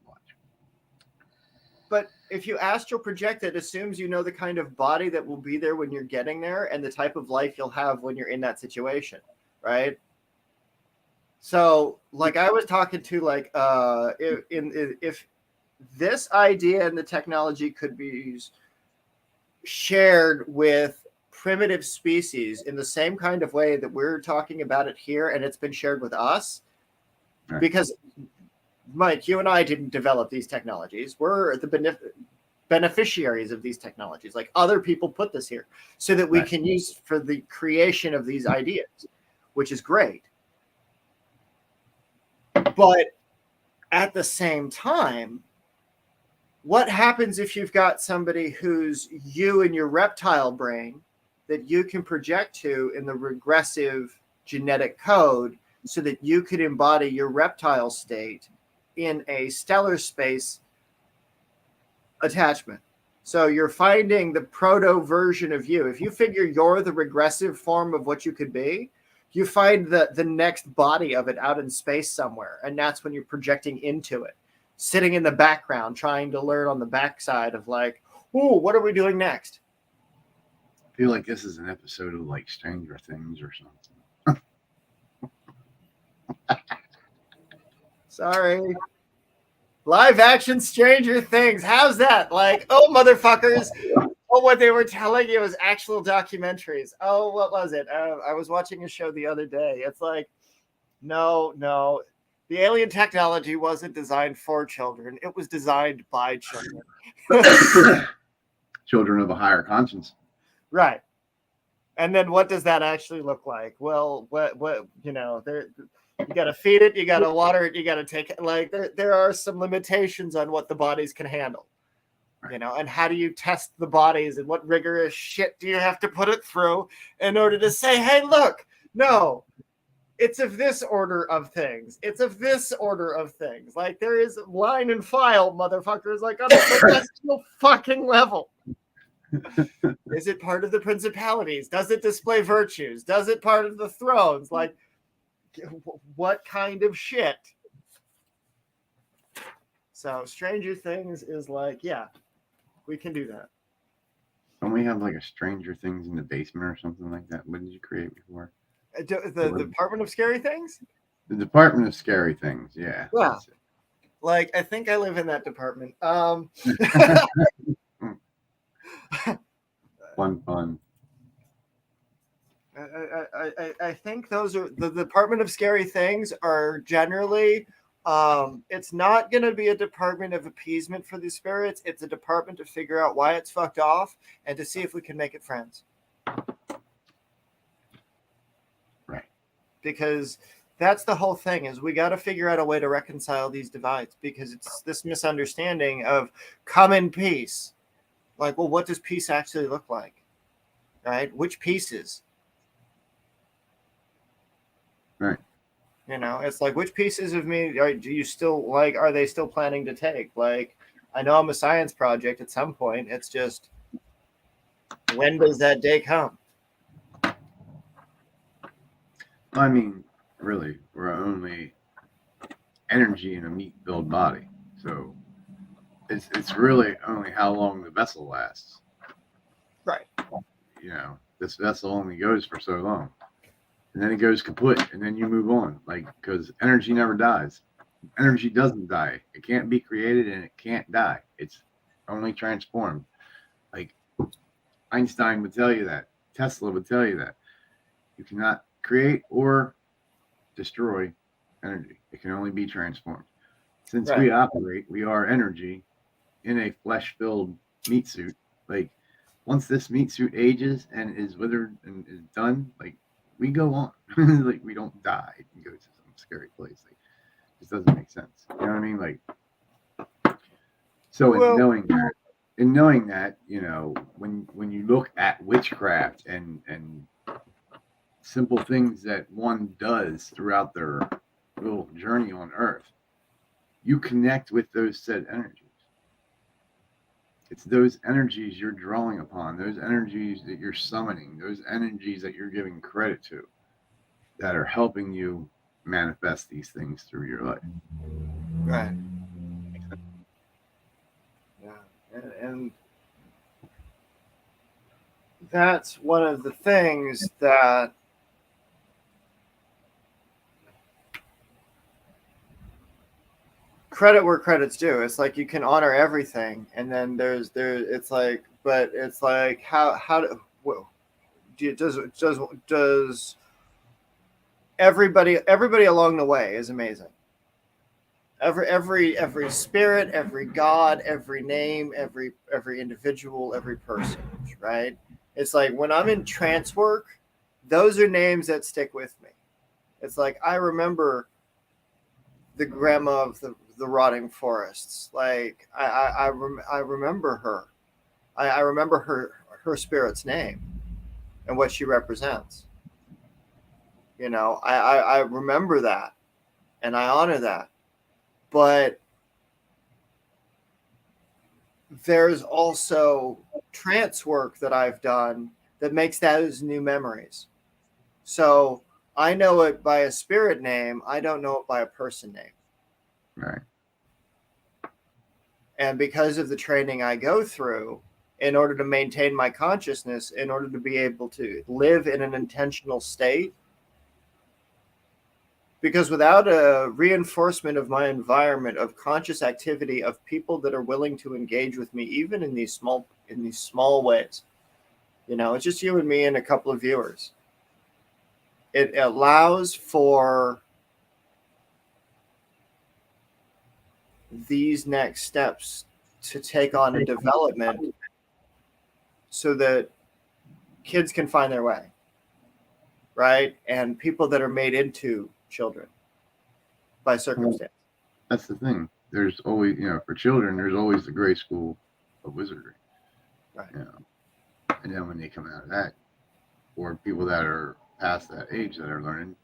But if you astral project, it assumes you know the kind of body that will be there when you're getting there and the type of life you'll have when you're in that situation, right? So, like I was talking to, like, if this idea and the technology could be shared with primitive species in the same kind of way that we're talking about it here, and it's been shared with us, right. Because Mike, you and I didn't develop these technologies. We're the beneficiaries of these technologies. Like other people put this here so that we can use for the creation of these ideas, which is great. But at the same time, what happens if you've got somebody who's you in your reptile brain that you can project to in the regressive genetic code so that you could embody your reptile state in a stellar space attachment. So you're finding the proto version of you. If you figure you're the regressive form of what you could be, you find the next body of it out in space somewhere. And that's when you're projecting into it, sitting in the background, trying to learn on the backside of like, oh, what are we doing next? I feel like this is an episode of like Stranger Things or something. Sorry. Live action Stranger Things. How's that? Like, oh, motherfuckers. Oh, what they were telling you was actual documentaries. Oh, what was it? I was watching a show the other day. It's like, no. The alien technology wasn't designed for children. It was designed by children. Children of a higher conscience. Right. And then what does that actually look like? Well, what you know, you got to feed it, you got to water it, you got to take it. Like there are some limitations on what the bodies can handle. You know, and how do you test the bodies and what rigorous shit do you have to put it through in order to say, hey, look, no, it's of this order of things. It's of this order of things. Like there is line and file, motherfuckers, like on a celestial fucking level. Is it part of the principalities? Does it display virtues? Does it part of the thrones? Like, what kind of shit? So Stranger Things is like, yeah, we can do that. Don't we have like a Stranger Things in the basement or something like that? What did you create before? The Department of Scary Things? The Department of Scary Things, yeah. Yeah. Like, I think I live in that department. Fun. I think those are the Department of Scary Things are generally it's not going to be a department of appeasement for the spirits. It's a department to figure out why it's fucked off and to see if we can make it friends. Right. Because that's the whole thing is we got to figure out a way to reconcile these divides because it's this misunderstanding of come in peace. Like, well, what does peace actually look like? Right? Which pieces? Right. You know, it's like, which pieces of me do you still like? Are they still planning to take? Like, I know I'm a science project at some point. It's just, when does that day come? I mean, really, we're only energy in a meat-filled body. So it's really only how long the vessel lasts. Right. You know, this vessel only goes for so long. And then it goes kaput, and then you move on. Like, because energy never dies. Energy doesn't die. It can't be created, and it can't die. It's only transformed. Like, Einstein would tell you that. Tesla would tell you that. You cannot create or destroy energy. It can only be transformed. Since we operate, we are energy in a flesh-filled meat suit. Like, once this meat suit ages and is withered and is done, like, we go on. Like, we don't die and go to some scary place. Like, this doesn't make sense. You know what I mean? Like, so in knowing that, you know, when you look at witchcraft and simple things that one does throughout their little journey on Earth, you connect with those said energies. It's those energies you're drawing upon, those energies that you're summoning, those energies that you're giving credit to that are helping you manifest these things through your life. Right. Yeah. And that's one of the things that credit where credit's due. It's like you can honor everything, and then it's like, but it's like how does everybody along the way is amazing. Every spirit, every god, every name, every individual, every person, right? It's like when I'm in trance work, those are names that stick with me. It's like I remember the grandma of the rotting forests. Like I remember her. I remember her spirit's name and what she represents. You know, I remember that and I honor that. But there's also trance work that I've done that makes those new memories. So I know it by a spirit name. I don't know it by a person name. Right. And because of the training I go through, in order to maintain my consciousness, in order to be able to live in an intentional state, because without a reinforcement of my environment of conscious activity of people that are willing to engage with me, even in these small ways, it's just you and me and a couple of viewers. It allows for these next steps to take on a development so that kids can find their way, right? And people that are made into children by circumstance. That's the thing. There's always, for children, there's always the gray school of wizardry. Right. And then when they come out of that, or people that are past that age that are learning,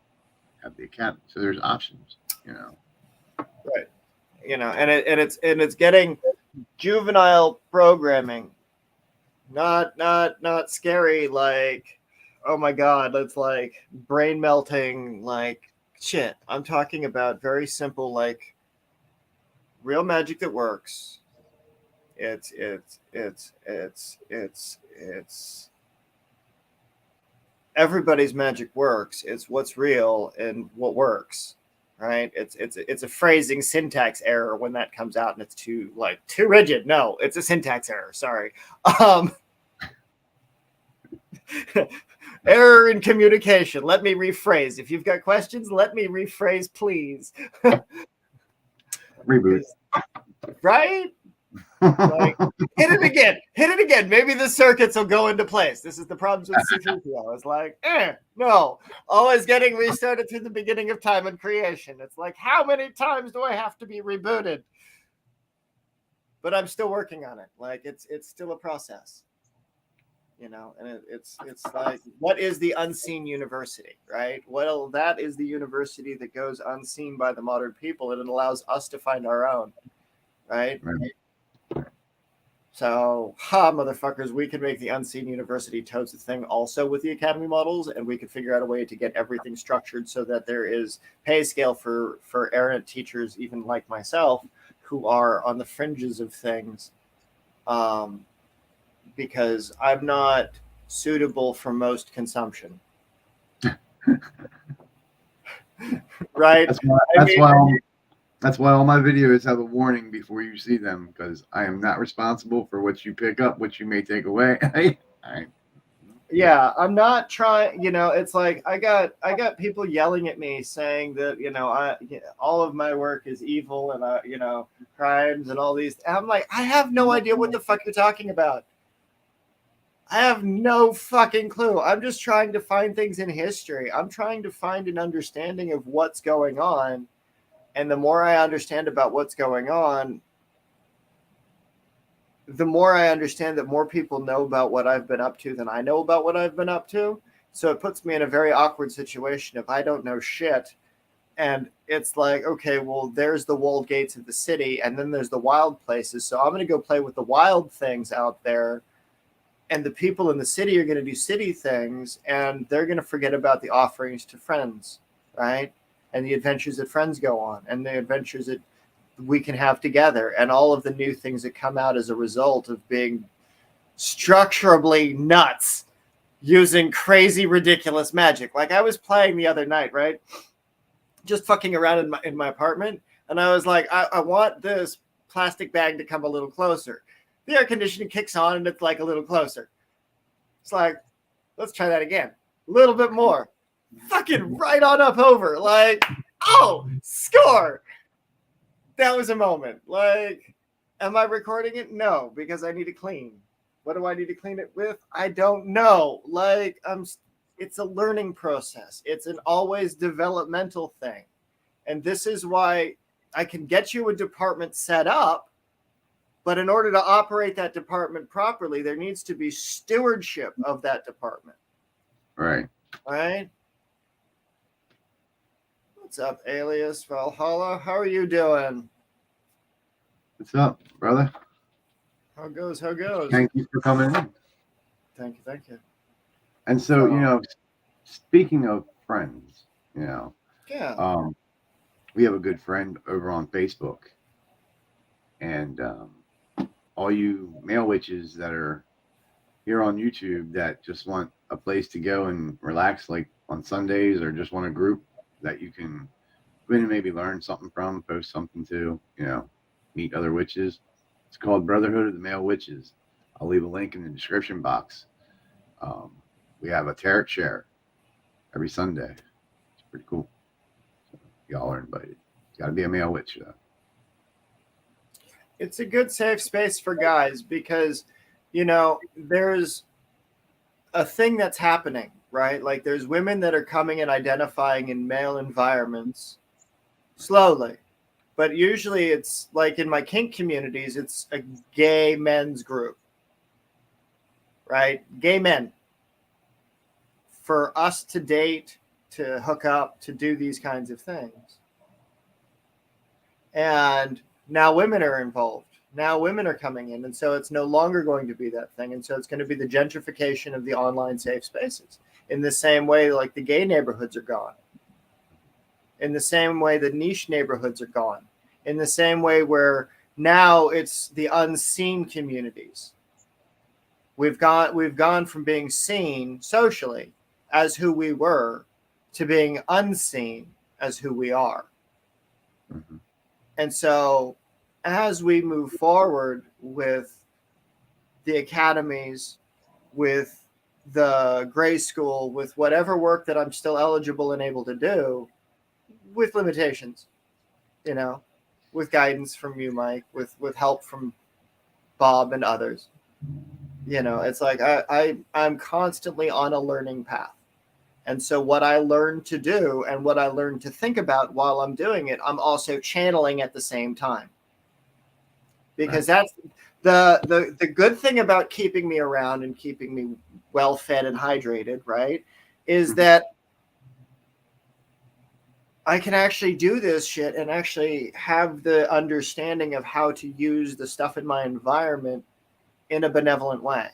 have the academy. So there's options, Right. And it's getting juvenile programming, not scary like, oh my god, that's like brain melting like shit. I'm talking about very simple, like real magic that works. It's everybody's magic works. It's what's real and what works, right? It's a phrasing syntax error when that comes out and it's too rigid. No, it's a syntax error. Sorry. Error in communication. Let me rephrase. If you've got questions, let me rephrase, please. Reboot. Right? Like, hit it again. Maybe the circuits will go into place. This is the problems with C3PO. It's like, no, always getting restarted through the beginning of time and creation. It's like, how many times do I have to be rebooted? But I'm still working on it. Like, it's still a process, and it's like, what is the unseen university, right? Well, that is the university that goes unseen by the modern people, and it allows us to find our own, right? So, motherfuckers, we can make the unseen university totes a thing also with the academy models, and we can figure out a way to get everything structured so that there is pay scale for errant teachers, even like myself, who are on the fringes of things, because I'm not suitable for most consumption. Right? That's why all my videos have a warning before you see them, because I am not responsible for what you pick up, what you may take away. Yeah, I'm not trying. It's like I got people yelling at me saying that all of my work is evil and crimes and all these. And I'm like, I have no idea what the fuck you're talking about. I have no fucking clue. I'm just trying to find things in history. I'm trying to find an understanding of what's going on. And the more I understand about what's going on, the more I understand that more people know about what I've been up to than I know about what I've been up to. So it puts me in a very awkward situation if I don't know shit. And it's like, okay, well, there's the walled gates of the city, and then there's the wild places. So I'm going to go play with the wild things out there. And the people in the city are going to do city things, and they're going to forget about the offerings to friends, right? And the adventures that friends go on, and the adventures that we can have together, and all of the new things that come out as a result of being structurally nuts using crazy, ridiculous magic. Like I was playing the other night, right? Just fucking around in my apartment, and I was like, I want this plastic bag to come a little closer. The air conditioning kicks on, and it's like a little closer. It's like, let's try that again. A little bit more. Fucking right on up over. Like, oh, score. That was a moment. Like, am I recording it? No, because I need to clean. What do I need to clean it with? I don't know. Like, it's a learning process. It's an always developmental thing. And this is why I can get you a department set up, but in order to operate that department properly, there needs to be stewardship of that department. Right. All right. What's up, Alias Valhalla? How are you doing? What's up, brother? How goes? How goes? Thank you for coming in. Thank you. Thank you. And so, you know, speaking of friends, you know, Yeah. we have a good friend over on Facebook, and all you male witches that are here on YouTube that just want a place to go and relax, like on Sundays, or just want a group that you can go in and maybe learn something from, post something to, you know, meet other witches. It's called Brotherhood of the Male Witches. I'll leave a link in the description box. We have a tarot share every Sunday. It's pretty cool. So y'all are invited. It's got to be a male witch, though. It's a good safe space for guys because, you know, there's a thing that's happening, right? Like there's women that are coming and identifying in male environments slowly. But usually it's like in my kink communities, it's a gay men's group, right? Gay men. For us to date, to hook up, to do these kinds of things. And now women are involved. Now women are coming in. And so it's no longer going to be that thing. And so it's going to be the gentrification of the online safe spaces. In the same way, like the gay neighborhoods are gone. In the same way, the niche neighborhoods are gone. In the same way where now it's the unseen communities. We've gone from being seen socially as who we were to being unseen as who we are. Mm-hmm. And so as we move forward with the academies, with the gray school, with whatever work that I'm still eligible and able to do, with limitations, you know, with guidance from you, Mike, with help from Bob and others, you know, it's like I'm constantly on a learning path. And so what I learn to do and what I learn to think about while I'm doing it, I'm also channeling at the same time. Because that's the good thing about keeping me around and keeping me well fed and hydrated, right? Is that I can actually do this shit and actually have the understanding of how to use the stuff in my environment in a benevolent way.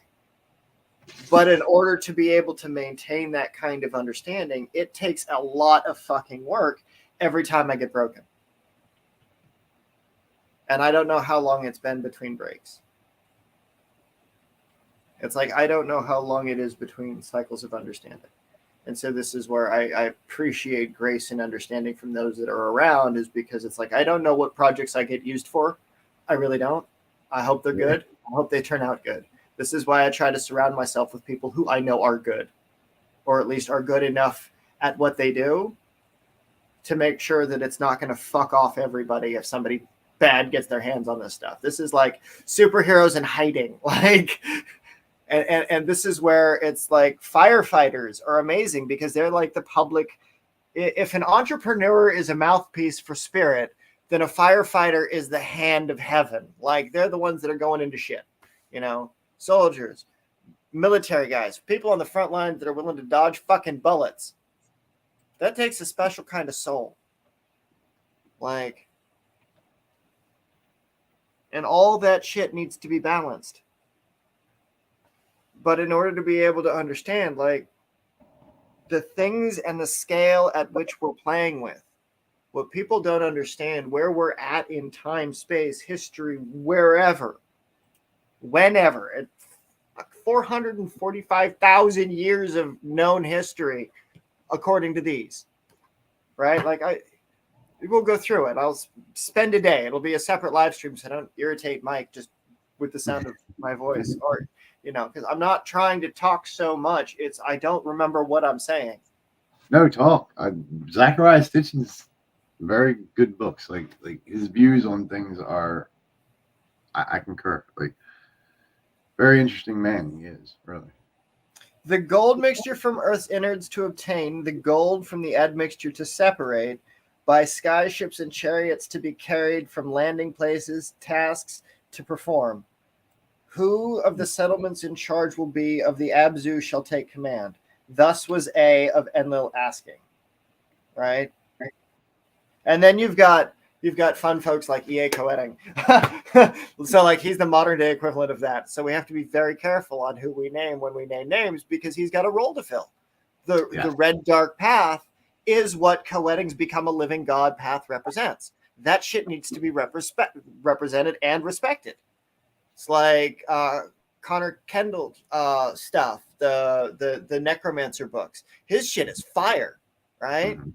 But in order to be able to maintain that kind of understanding, it takes a lot of fucking work every time I get broken. And I don't know how long it's been between breaks. It's like, I don't know how long it is between cycles of understanding. And so this is where I appreciate grace and understanding from those that are around, is because it's like, I don't know what projects I get used for. I really don't. I hope they're good. I hope they turn out good. This is why I try to surround myself with people who I know are good, or at least are good enough at what they do to make sure that it's not going to fuck off everybody if somebody bad gets their hands on this stuff. This is like superheroes in hiding. Like, and this is where it's like firefighters are amazing because they're like the public. If an entrepreneur is a mouthpiece for spirit, then a firefighter is the hand of heaven. Like, they're the ones that are going into shit, you know, soldiers, military guys, people on the front lines that are willing to dodge fucking bullets. That takes a special kind of soul. Like, and all that shit needs to be balanced. But in order to be able to understand, like, the things and the scale at which we're playing with, what people don't understand, where we're at in time, space, history, wherever, whenever, at 445,000 years of known history, according to these, right? Like, we'll go through it. I'll spend a day. It'll be a separate live stream, so I don't irritate Mike just with the sound of my voice, or, you know, because I'm not trying to talk so much. It's I don't remember what I'm saying. No, talk. Zachariah Stitchen's very good books. Like his views on things are, I concur. Like, very interesting man he is, really. The gold mixture from Earth's innards to obtain, the gold from the admixture to separate, by skyships and chariots to be carried from landing places, tasks to perform. Who of the settlements in charge will be of the Abzu shall take command. Thus was A of Enlil asking. Right? And then you've got You've got fun folks like EA Coetting. So like he's the modern day equivalent of that. So we have to be very careful on who we name when we name names because he's got a role to fill. The red dark path is what Coetting's become a living God path represents. That shit needs to be represented and respected. It's like Connor Kendall stuff, the Necromancer books. His shit is fire, right? Mm-hmm.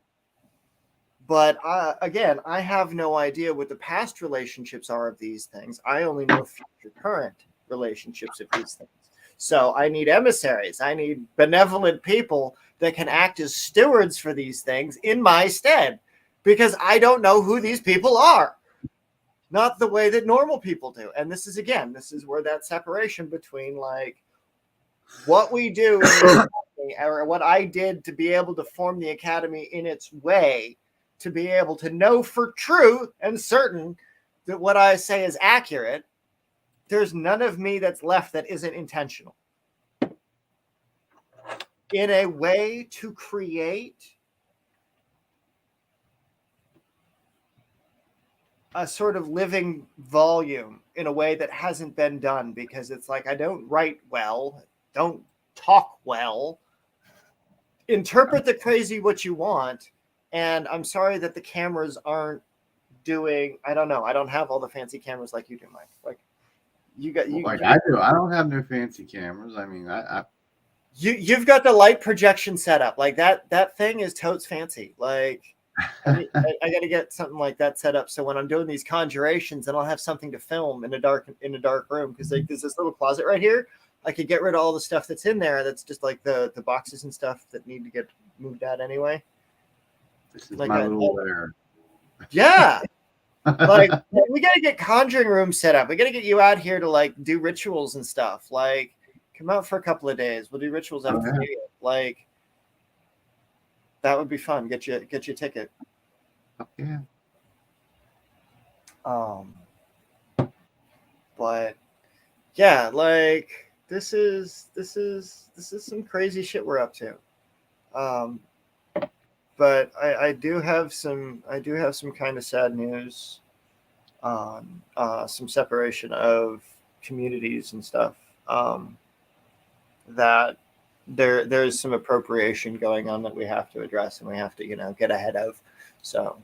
But again, I have no idea what the past relationships are of these things. I only know future current relationships of these things. So I need emissaries. I need benevolent people that can act as stewards for these things in my stead, because I don't know who these people are. Not the way that normal people do. And this is where that separation between like what we do in the academy, or what I did to be able to form the academy in its way, to be able to know for true and certain that what I say is accurate. There's none of me that's left that isn't intentional. In a way to create a sort of living volume in a way that hasn't been done, because it's like I don't write well, don't talk well, interpret the crazy what you want, and I'm sorry that the cameras aren't doing. I don't know. I don't have all the fancy cameras like you do, Mike. Like I do. I don't have no fancy cameras. I mean, you've got the light projection set up like that. That thing is totes fancy. Like I got to get something like that set up so when I'm doing these conjurations, then I'll have something to film in a dark room, because like there's this little closet right here. I could get rid of all the stuff that's in there. That's just like the boxes and stuff that need to get moved out anyway. This is like my little lair. Yeah. Like we got to get conjuring rooms set up. We got to get you out here to like do rituals and stuff. Like come out for a couple of days. We'll do rituals after New Year. Like that would be fun. Get you a ticket. Yeah. But yeah, like this is some crazy shit we're up to. But I do have some kind of sad news on some separation of communities and stuff. That there's some appropriation going on that we have to address and we have to get ahead of. So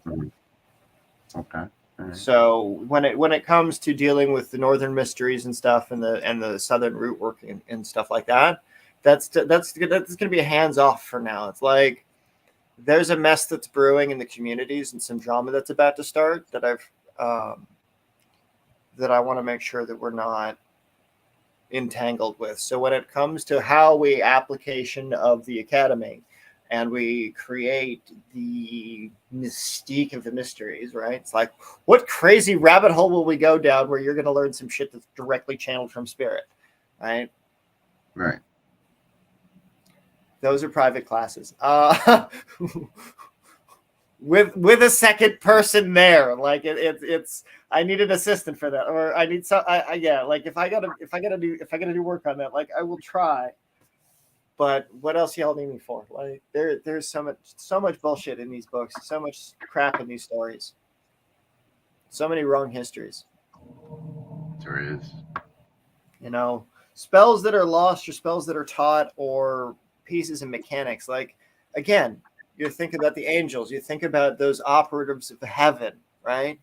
okay. Right. So when it comes to dealing with the northern mysteries and stuff and the southern root work and stuff like that, that's going to be a hands off for now. It's like there's a mess that's brewing in the communities and some drama that's about to start that I want to make sure that we're not entangled with. So when it comes to how we application of the academy and we create the mystique of the mysteries, right? It's like, what crazy rabbit hole will we go down where you're going to learn some shit that's directly channeled from spirit, right? Right. Those are private classes. With a second person there, like it's. I need an assistant for that, or I need some. Yeah, like if I gotta do work on that, like I will try. But what else y'all need me for? Like there's so much bullshit in these books, so much crap in these stories, so many wrong histories. There is. Spells that are lost or spells that are taught or pieces and mechanics. Like again, you think about the angels, you think about those operatives of heaven, right?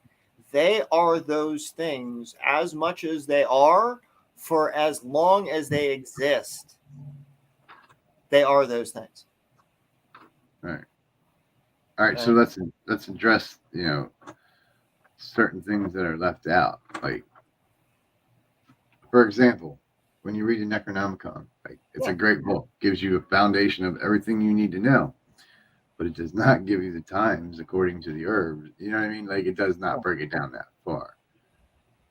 They are those things as much as they are for as long as they exist. They are those things. All right. So let's address certain things that are left out. Like, for example, when you read a Necronomicon, like it's a great book, gives you a foundation of everything you need to know, but it does not give you the times according to the herbs. You know what I mean? Like it does not break it down that far.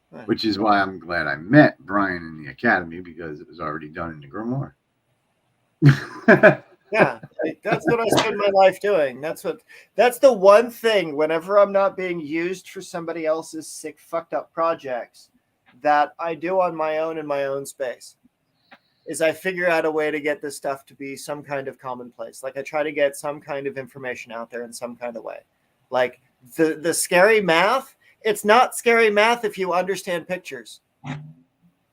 Right. Which is why I'm glad I met Brian in the academy, because it was already done in the grimoire. Yeah, that's what I spend my life doing. That's the one thing whenever I'm not being used for somebody else's sick, fucked up projects that I do on my own in my own space is I figure out a way to get this stuff to be some kind of commonplace. Like I try to get some kind of information out there in some kind of way. Like The scary math, it's not scary math if you understand pictures.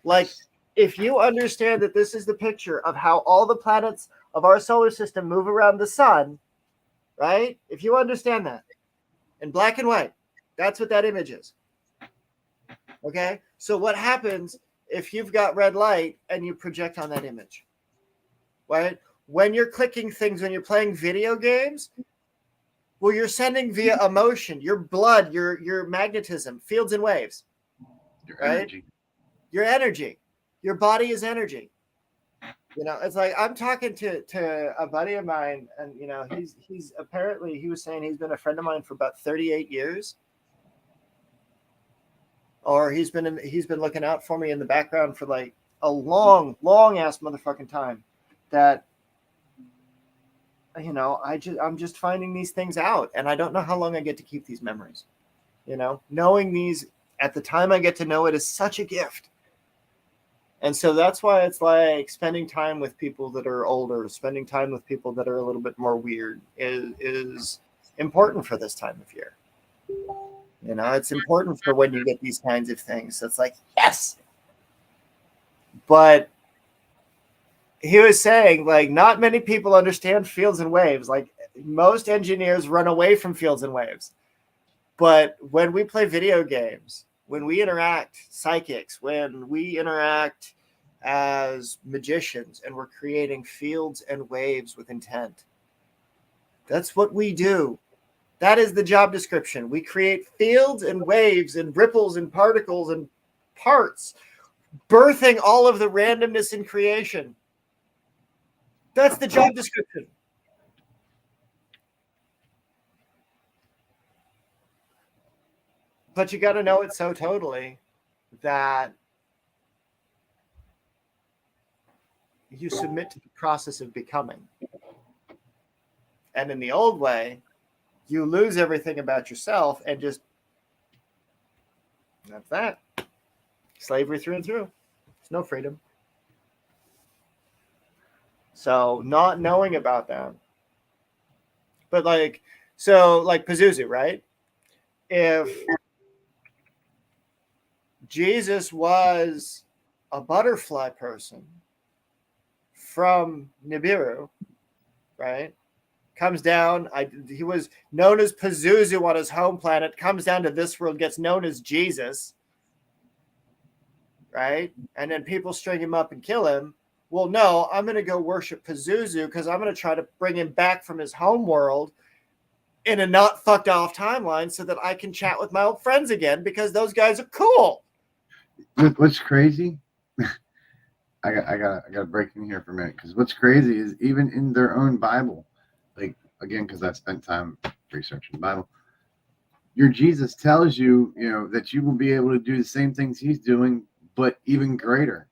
Like, if you understand that this is the picture of how all the planets of our solar system move around the sun, right? If you understand that in black and white, that's what that image is. Okay? So what happens if you've got red light and you project on that image? Right? When you're clicking things, when you're playing video games, well, you're sending via emotion, your blood, your magnetism, fields and waves. Your right? energy. Your energy. Your body is energy. You know, it's like I'm talking to a buddy of mine, and you know, he's apparently, he was saying he's been a friend of mine for about 38 years. Or he's been looking out for me in the background for like a long ass motherfucking time. That, you know, I'm just finding these things out, and I don't know how long I get to keep these memories. You know, knowing these at the time I get to know it is such a gift. And so that's why it's like spending time with people that are older, spending time with people that are a little bit more weird is important for this time of year. You know, it's important for when you get these kinds of things. So it's like, yes. But he was saying, like, not many people understand fields and waves. Like, most engineers run away from fields and waves. But when we play video games, when we interact psychics, when we interact as magicians and we're creating fields and waves with intent, that's what we do. That is the job description. We create fields and waves and ripples and particles and parts, birthing all of the randomness in creation. That's the job description. But you got to know it so totally that you submit to the process of becoming. And in the old way, you lose everything about yourself and just, that's that. Slavery through and through. There's no freedom. So not knowing about that. But like, so like Pazuzu, right? If Jesus was a butterfly person from Nibiru, right? Comes down, he was known as Pazuzu on his home planet, comes down to this world, gets known as Jesus, right? And then people string him up and kill him. Well, no, I'm going to go worship Pazuzu because I'm going to try to bring him back from his home world in a not fucked off timeline so that I can chat with my old friends again because those guys are cool. What's crazy? I got to break in here for a minute because what's crazy is even in their own Bible, like again, because I spent time researching the Bible, your Jesus tells you, you know, that you will be able to do the same things he's doing, but even greater.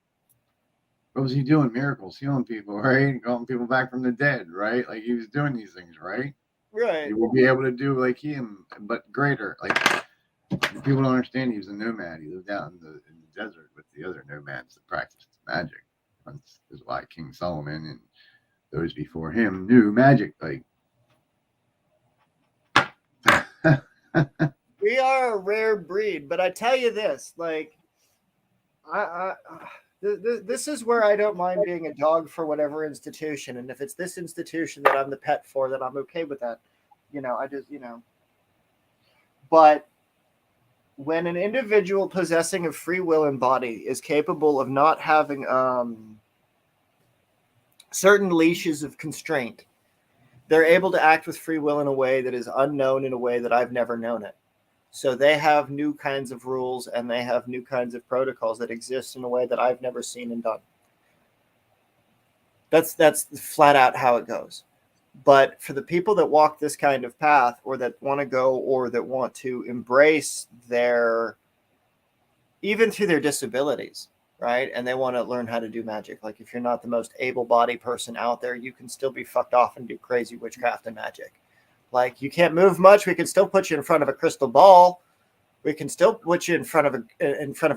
What was he doing? Miracles, healing people, right? Calling people back from the dead, right? Like he was doing these things, right? Right. You will be able to do like him, but greater. Like people don't understand he was a nomad. He lived out in the desert with the other nomads that practiced magic. This is why King Solomon and those before him knew magic. Like we are a rare breed, but I tell you this, like, this is where I don't mind being a dog for whatever institution, and if it's this institution that I'm the pet for, then I'm okay with that. You know, I just, you know. But when an individual possessing of free will and body is capable of not having certain leashes of constraint, they're able to act with free will in a way that is unknown, in a way that I've never known it. So they have new kinds of rules and they have new kinds of protocols that exist in a way that I've never seen and done. That's flat out how it goes. But for the people that walk this kind of path, or that want to go, or that want to embrace their, even through their disabilities, right? And they want to learn how to do magic. Like if you're not the most able-bodied person out there, you can still be fucked off and do crazy witchcraft and magic. Like you can't move much. We can still put you in front of a crystal ball. We can still put you in front of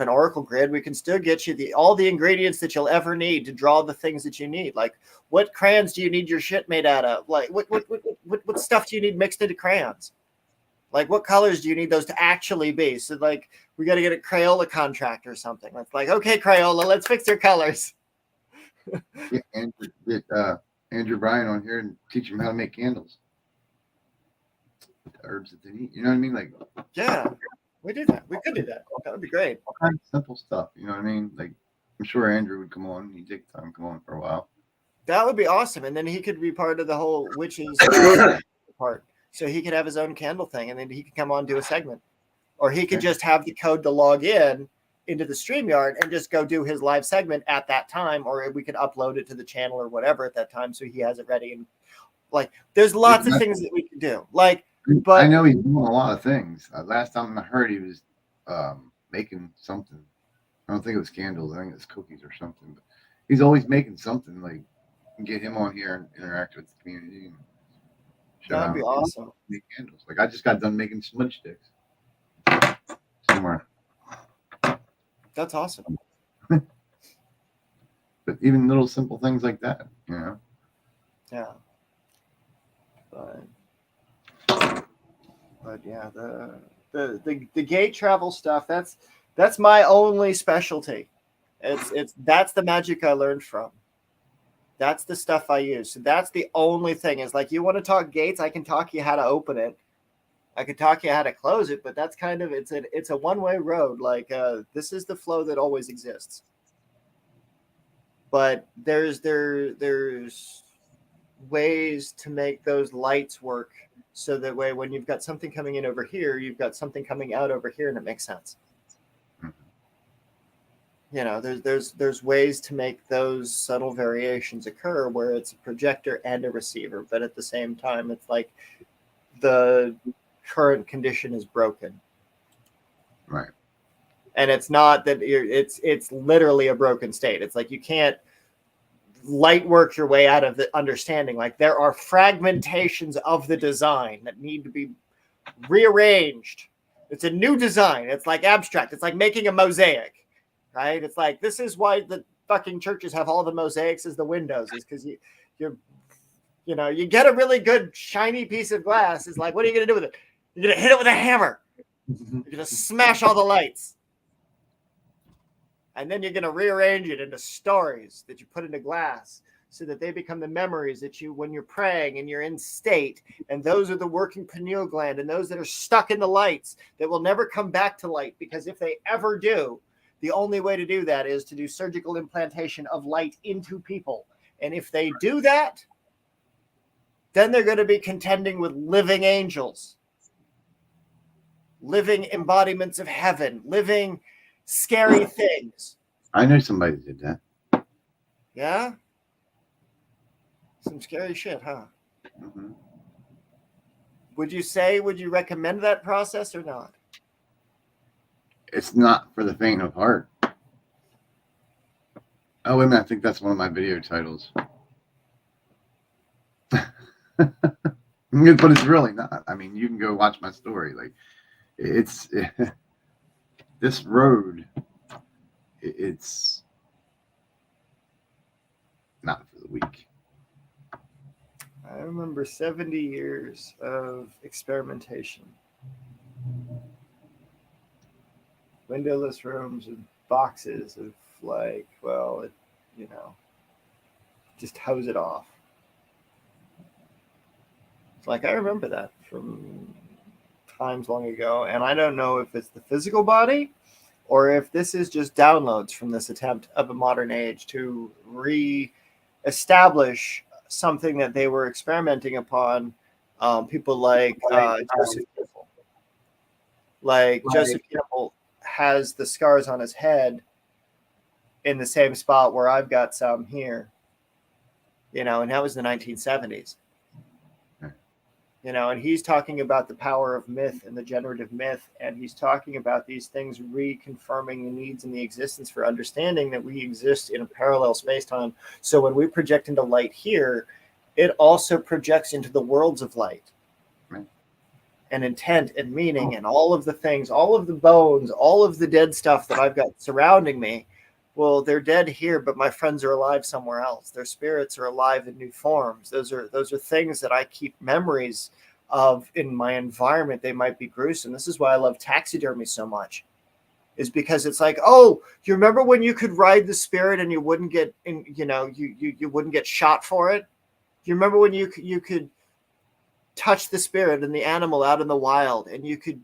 an oracle grid. We can still get you all the ingredients that you'll ever need to draw the things that you need. Like what crayons do you need your shit made out of? Like what stuff do you need mixed into crayons? Like, what colors do you need those to actually be? So, like, we got to get a Crayola contract or something. It's like, okay, Crayola, let's fix your colors. Yeah, get Andrew Bryan on here and teach him how to make candles with the herbs that they need. You know what I mean? Like, Yeah, we do that. We could do that. That would be great. all kinds of simple stuff. You know what I mean? Like, I'm sure Andrew would come on. He'd take time to come on for a while. That would be awesome. And then he could be part of the whole witches part. So he could have his own candle thing, and then he could come on and do a segment. Or he could just have the code to log in into the StreamYard and just go do his live segment at that time, or we could upload it to the channel or whatever at that time so he has it ready. And like, there's lots of things that we can do. Like, but I know he's doing a lot of things. Last time I heard, he was making something. I don't think it was candles. I think it was cookies or something. But he's always making something. Like, get him on here and interact with the community. And that'd be awesome. Make candles. Like, I just got done making smudge sticks somewhere. That's awesome. But even little simple things like that, you know. Yeah. But yeah, the gate travel stuff, that's my only specialty. That's the magic I learned from. That's the stuff I use. So that's the only thing. Is like, you want to talk gates, I can talk you how to open it. I could talk you how to close it, but that's kind of it's a one-way road. Like, this is the flow that always exists. But there's ways to make those lights work so that way when you've got something coming in over here, you've got something coming out over here, and it makes sense. You know, there's ways to make those subtle variations occur where it's a projector and a receiver, but at the same time, it's like the current condition is broken. Right. And it's not that it's literally a broken state. It's like, you can't light work your way out of the understanding. Like, there are fragmentations of the design that need to be rearranged. It's a new design. It's like abstract. It's like making a mosaic, right? It's like, this is why the fucking churches have all the mosaics as the windows, is because you know, you get a really good shiny piece of glass. It's like, what are you going to do with it? You're going to hit it with a hammer. You're going to smash all the lights. And then you're going to rearrange it into stories that you put into glass so that they become the memories that you, when you're praying and you're in state, and those are the working pineal gland, and those that are stuck in the lights that will never come back to light, because if they ever do, the only way to do that is to do surgical implantation of light into people. And if they do that, then they're going to be contending with living angels, living embodiments of heaven, living scary things. I know somebody that did that. Yeah? Some scary shit, huh? Mm-hmm. Would you recommend that process or not? It's not for the faint of heart. Oh, wait a minute. I think that's one of my video titles. But it's really not. I mean, you can go watch my story. Like, it's this road. It's not for the weak. I remember 70 years of experimentation. Windowless rooms and boxes of, like, well, it, you know, just hose it off. It's like, I remember that from times long ago, and I don't know if it's the physical body or if this is just downloads from this attempt of a modern age to re-establish something that they were experimenting upon. People like Joseph Campbell. Like, Joseph Campbell has the scars on his head in the same spot where I've got some here, you know, and that was the 1970s. You know, and he's talking about the power of myth and the generative myth, and he's talking about these things reconfirming the needs and the existence for understanding that we exist in a parallel space-time. So when we project into light here, it also projects into the worlds of light. Right. And intent and meaning and all of the things, all of the bones, all of the dead stuff that I've got surrounding me. Well, they're dead here, but my friends are alive somewhere else. Their spirits are alive in new forms. Those are things that I keep memories of in my environment, they might be gruesome. This is why I love taxidermy so much, is because it's like, oh, you remember when you could ride the spirit and you wouldn't get in, you wouldn't get shot for it? You remember when you could touch the spirit and the animal out in the wild, and you could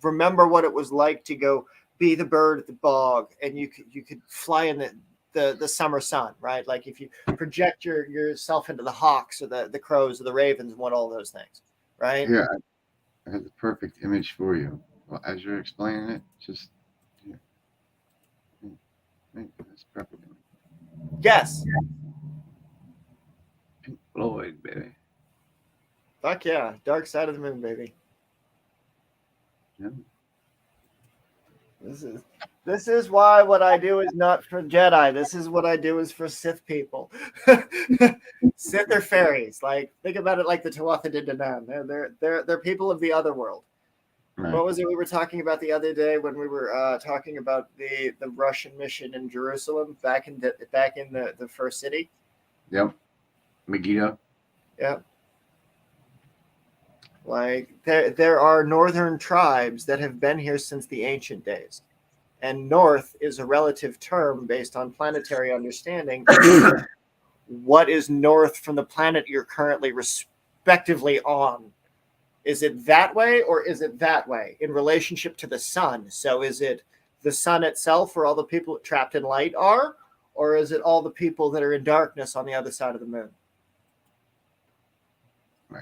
remember what it was like to go be the bird at the bog, and you could fly in the summer sun, right? Like if you project yourself into the hawks or the crows or the ravens and what all those things, right? Here, I have the perfect image for you. Well, as you're explaining it, just here. That's perfect. Yes. Pink Floyd, baby. Fuck yeah. Dark Side of the Moon, baby. Yeah. This is why what I do is not for Jedi. This is what I do is for Sith people. Sith are fairies. Like, think about it like the Tuatha De Danann. They're people of the other world. Right. What was it we were talking about the other day when we were talking about the Russian mission in Jerusalem back in the first city? Yep. Megiddo. Yeah. Like there are northern tribes that have been here since the ancient days. And north is a relative term based on planetary understanding. What is north from the planet you're currently respectively on? Is it that way or is it that way in relationship to the sun? So is it the sun itself where all the people trapped in light are? Or is it all the people that are in darkness on the other side of the moon?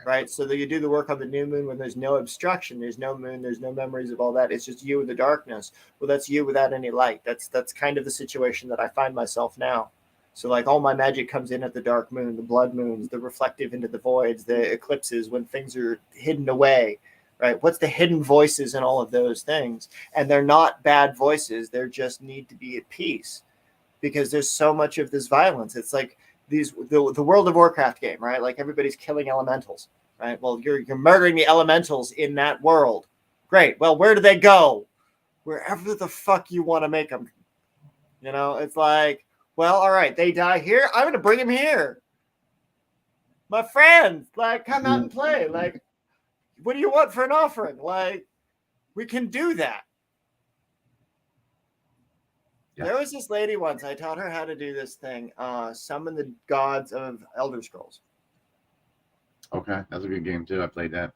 Right. So that you do the work on the new moon when there's no obstruction, there's no moon, there's no memories of all that. It's just you in the darkness. Well, that's you without any light. That's kind of the situation that I find myself now. So like all my magic comes in at the dark moon, the blood moons, the reflective into the voids, the eclipses, when things are hidden away, right? What's the hidden voices and all of those things? And they're not bad voices. They just need to be at peace because there's so much of this violence. It's like the World of Warcraft game, right? Like everybody's killing elementals, right? Well, you're murdering the elementals in that world. Great. Well, where do they go? Wherever the fuck you want to make them. It's like, well, all right, they die here. I'm going to bring them here. My friends, like, come out and play. Like, what do you want for an offering? Like, we can do that. Yeah. There was this lady once, I taught her how to do this thing, summon the gods of Elder Scrolls. Okay, that's a good game too. I played that.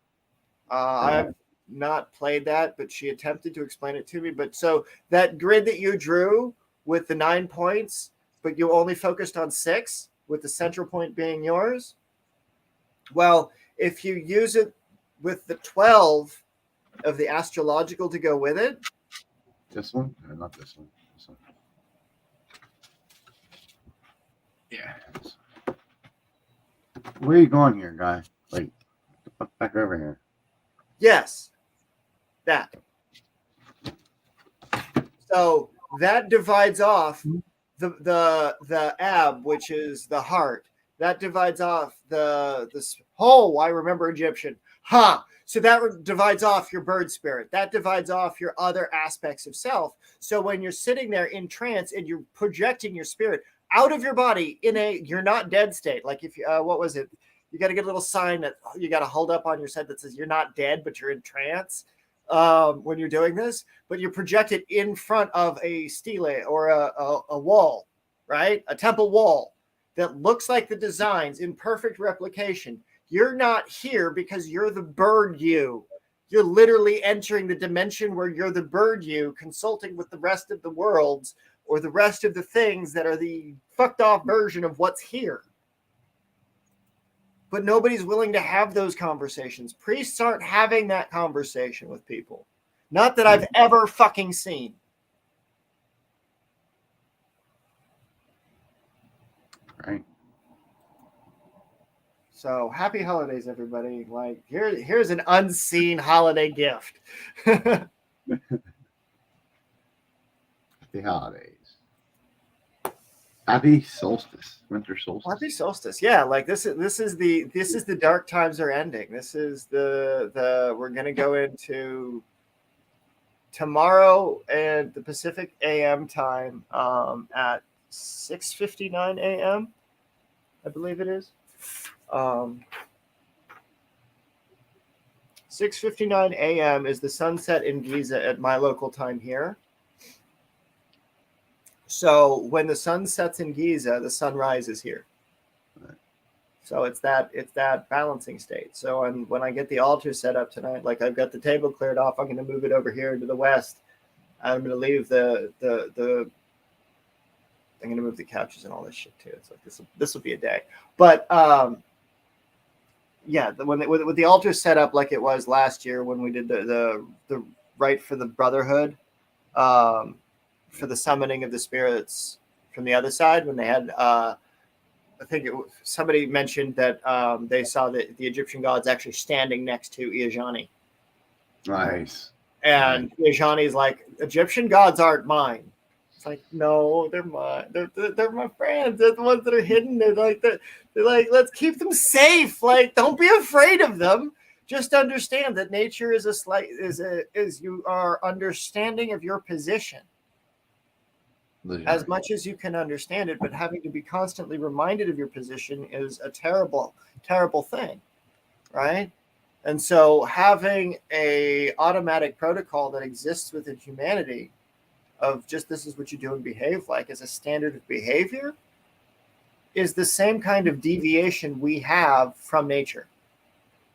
I've not played that, but she attempted to explain it to me. But so that grid that you drew with the 9 points, but you only focused on 6, with the central point being yours. Well, if you use it with the 12 of the astrological to go with it. This one? No, not this one. This one. Yeah. Where are you going here, guy? Like, back over here. Yes. That. So that divides off the ab, which is the heart. That divides off the I remember Egyptian. So that divides off your bird spirit. That divides off your other aspects of self. So when you're sitting there in trance and you're projecting your spirit out of your body in you're not dead state. Like if you, what was it? You got to get a little sign that you got to hold up on your set that says you're not dead, but you're in trance when you're doing this. But you're projected in front of a stele or a wall, right? A temple wall that looks like the designs in perfect replication. You're not here because you're the bird you. You're literally entering the dimension where you're the bird you, consulting with the rest of the worlds or the rest of the things that are the fucked off version of what's here. But nobody's willing to have those conversations. Priests aren't having that conversation with people. Not that I've ever fucking seen. Right. So happy holidays, everybody. Like here's an unseen holiday gift. Happy holidays. Happy solstice, winter solstice. Happy solstice. Yeah, like this is the dark times are ending. This is the we're gonna go into tomorrow and the Pacific AM time at 6:59 AM, I believe it is. 6:59 a.m. is the sunset in Giza at my local time here. So when the sun sets in Giza, the sun rises here. Right. So it's that balancing state. So when I get the altar set up tonight, like I've got the table cleared off, I'm going to move it over here to the west. I'm going to leave the I'm going to move the couches and all this shit too. It's like this will be a day. But yeah, with the altar set up like it was last year when we did the rite for the brotherhood, for the summoning of the spirits from the other side, when they had I think somebody mentioned that they saw the Egyptian gods actually standing next to Iajani. Nice. And Iajani's like, Egyptian gods aren't mine. It's like, no, they're mine. They're my friends. They're the ones that are hidden. They're like, let's keep them safe. Like, don't be afraid of them. Just understand that nature is is you are understanding of your position as much as you can understand it, but having to be constantly reminded of your position is a terrible, terrible thing, right? And so having a automatic protocol that exists within humanity of just this is what you do and behave like as a standard of behavior is the same kind of deviation we have from nature.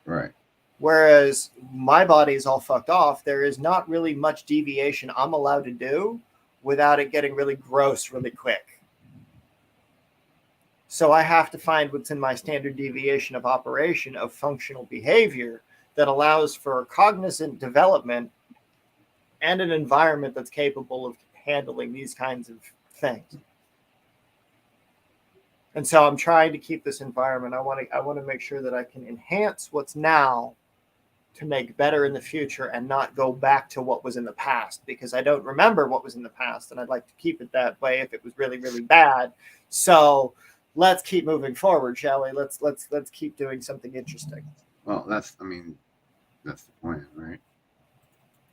Right. Whereas my body is all fucked off, there is not really much deviation I'm allowed to do without it getting really gross really quick. So I have to find what's in my standard deviation of operation of functional behavior that allows for cognizant development and an environment that's capable of handling these kinds of things. And so I'm trying to keep this environment. I want to make sure that I can enhance what's now to make better in the future and not go back to what was in the past, because I don't remember what was in the past and I'd like to keep it that way if it was really, really bad. So let's keep moving forward, shall we? Let's keep doing something interesting. Well, that's the point, right?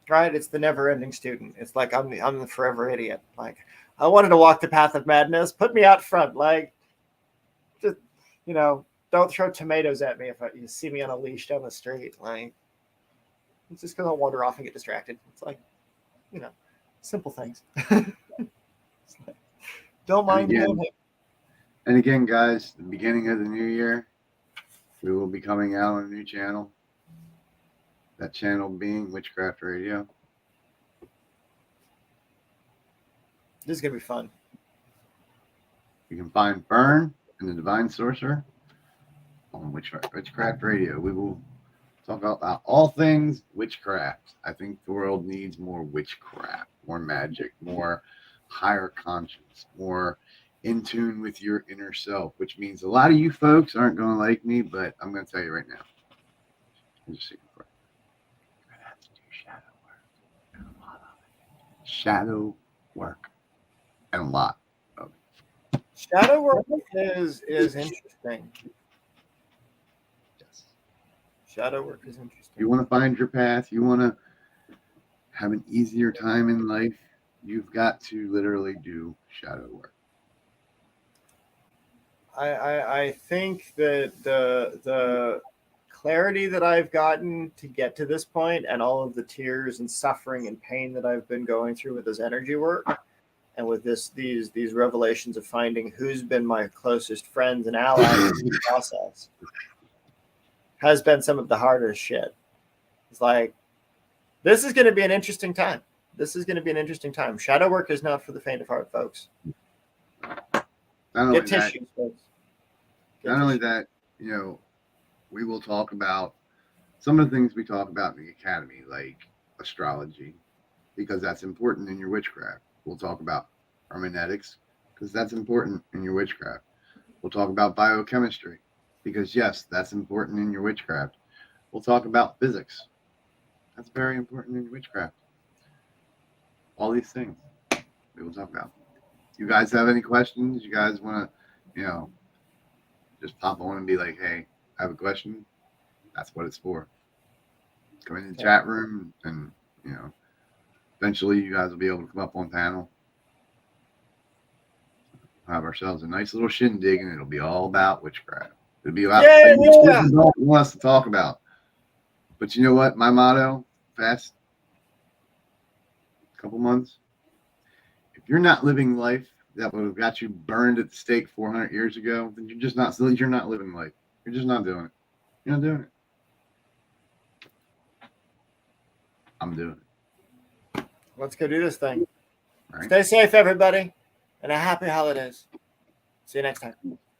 Right? It's the never-ending student. It's like I'm the forever idiot. Like, I wanted to walk the path of madness. Put me out front. Like, just, don't throw tomatoes at me if you see me on a leash down the street. Like, it's just because I'll wander off and get distracted. It's like, simple things. Don't mind him. And again, guys, the beginning of the new year, we will be coming out on a new channel. That channel being Witchcraft Radio. This is going to be fun. You can find Fern and the Divine Sorcerer on Witchcraft Radio. We will talk about all things witchcraft. I think the world needs more witchcraft, more magic, more higher conscience, more in tune with your inner self, which means a lot of you folks aren't going to like me, but I'm going to tell you right now. I'm just saying, you're going to have to do shadow work and a lot of it. Shadow work and a lot of it. Shadow work is interesting. Yes. Shadow work is interesting. You want to find your path, you want to have an easier time in life, you've got to literally do shadow work. I think that the clarity that I've gotten to get to this point and all of the tears and suffering and pain that I've been going through with this energy work and with these revelations of finding who's been my closest friends and allies in the process has been some of the hardest shit. It's like, this is going to be an interesting time. Shadow work is not for the faint of heart, folks. Get tissues, folks. Not only that, we will talk about some of the things we talk about in the academy, like astrology, because that's important in your witchcraft. We'll talk about hermeneutics, because that's important in your witchcraft. We'll talk about biochemistry, because yes, that's important in your witchcraft. We'll talk about physics. That's very important in your witchcraft. All these things we will talk about. You guys have any questions? You guys want to, just pop on and be like, hey, I have a question. That's what it's for. Come in the chat room and, eventually you guys will be able to come up on panel. Have ourselves a nice little shindig and it'll be all about witchcraft. It'll be about things people don't want us to talk about. But you know what? My motto, fast couple months. If you're not living life that would have got you burned at the stake 400 years ago, then you're not living life. You're just not doing it. You're not doing it. I'm doing it. Let's go do this thing. All right. Stay safe, everybody, and a happy holidays. See you next time.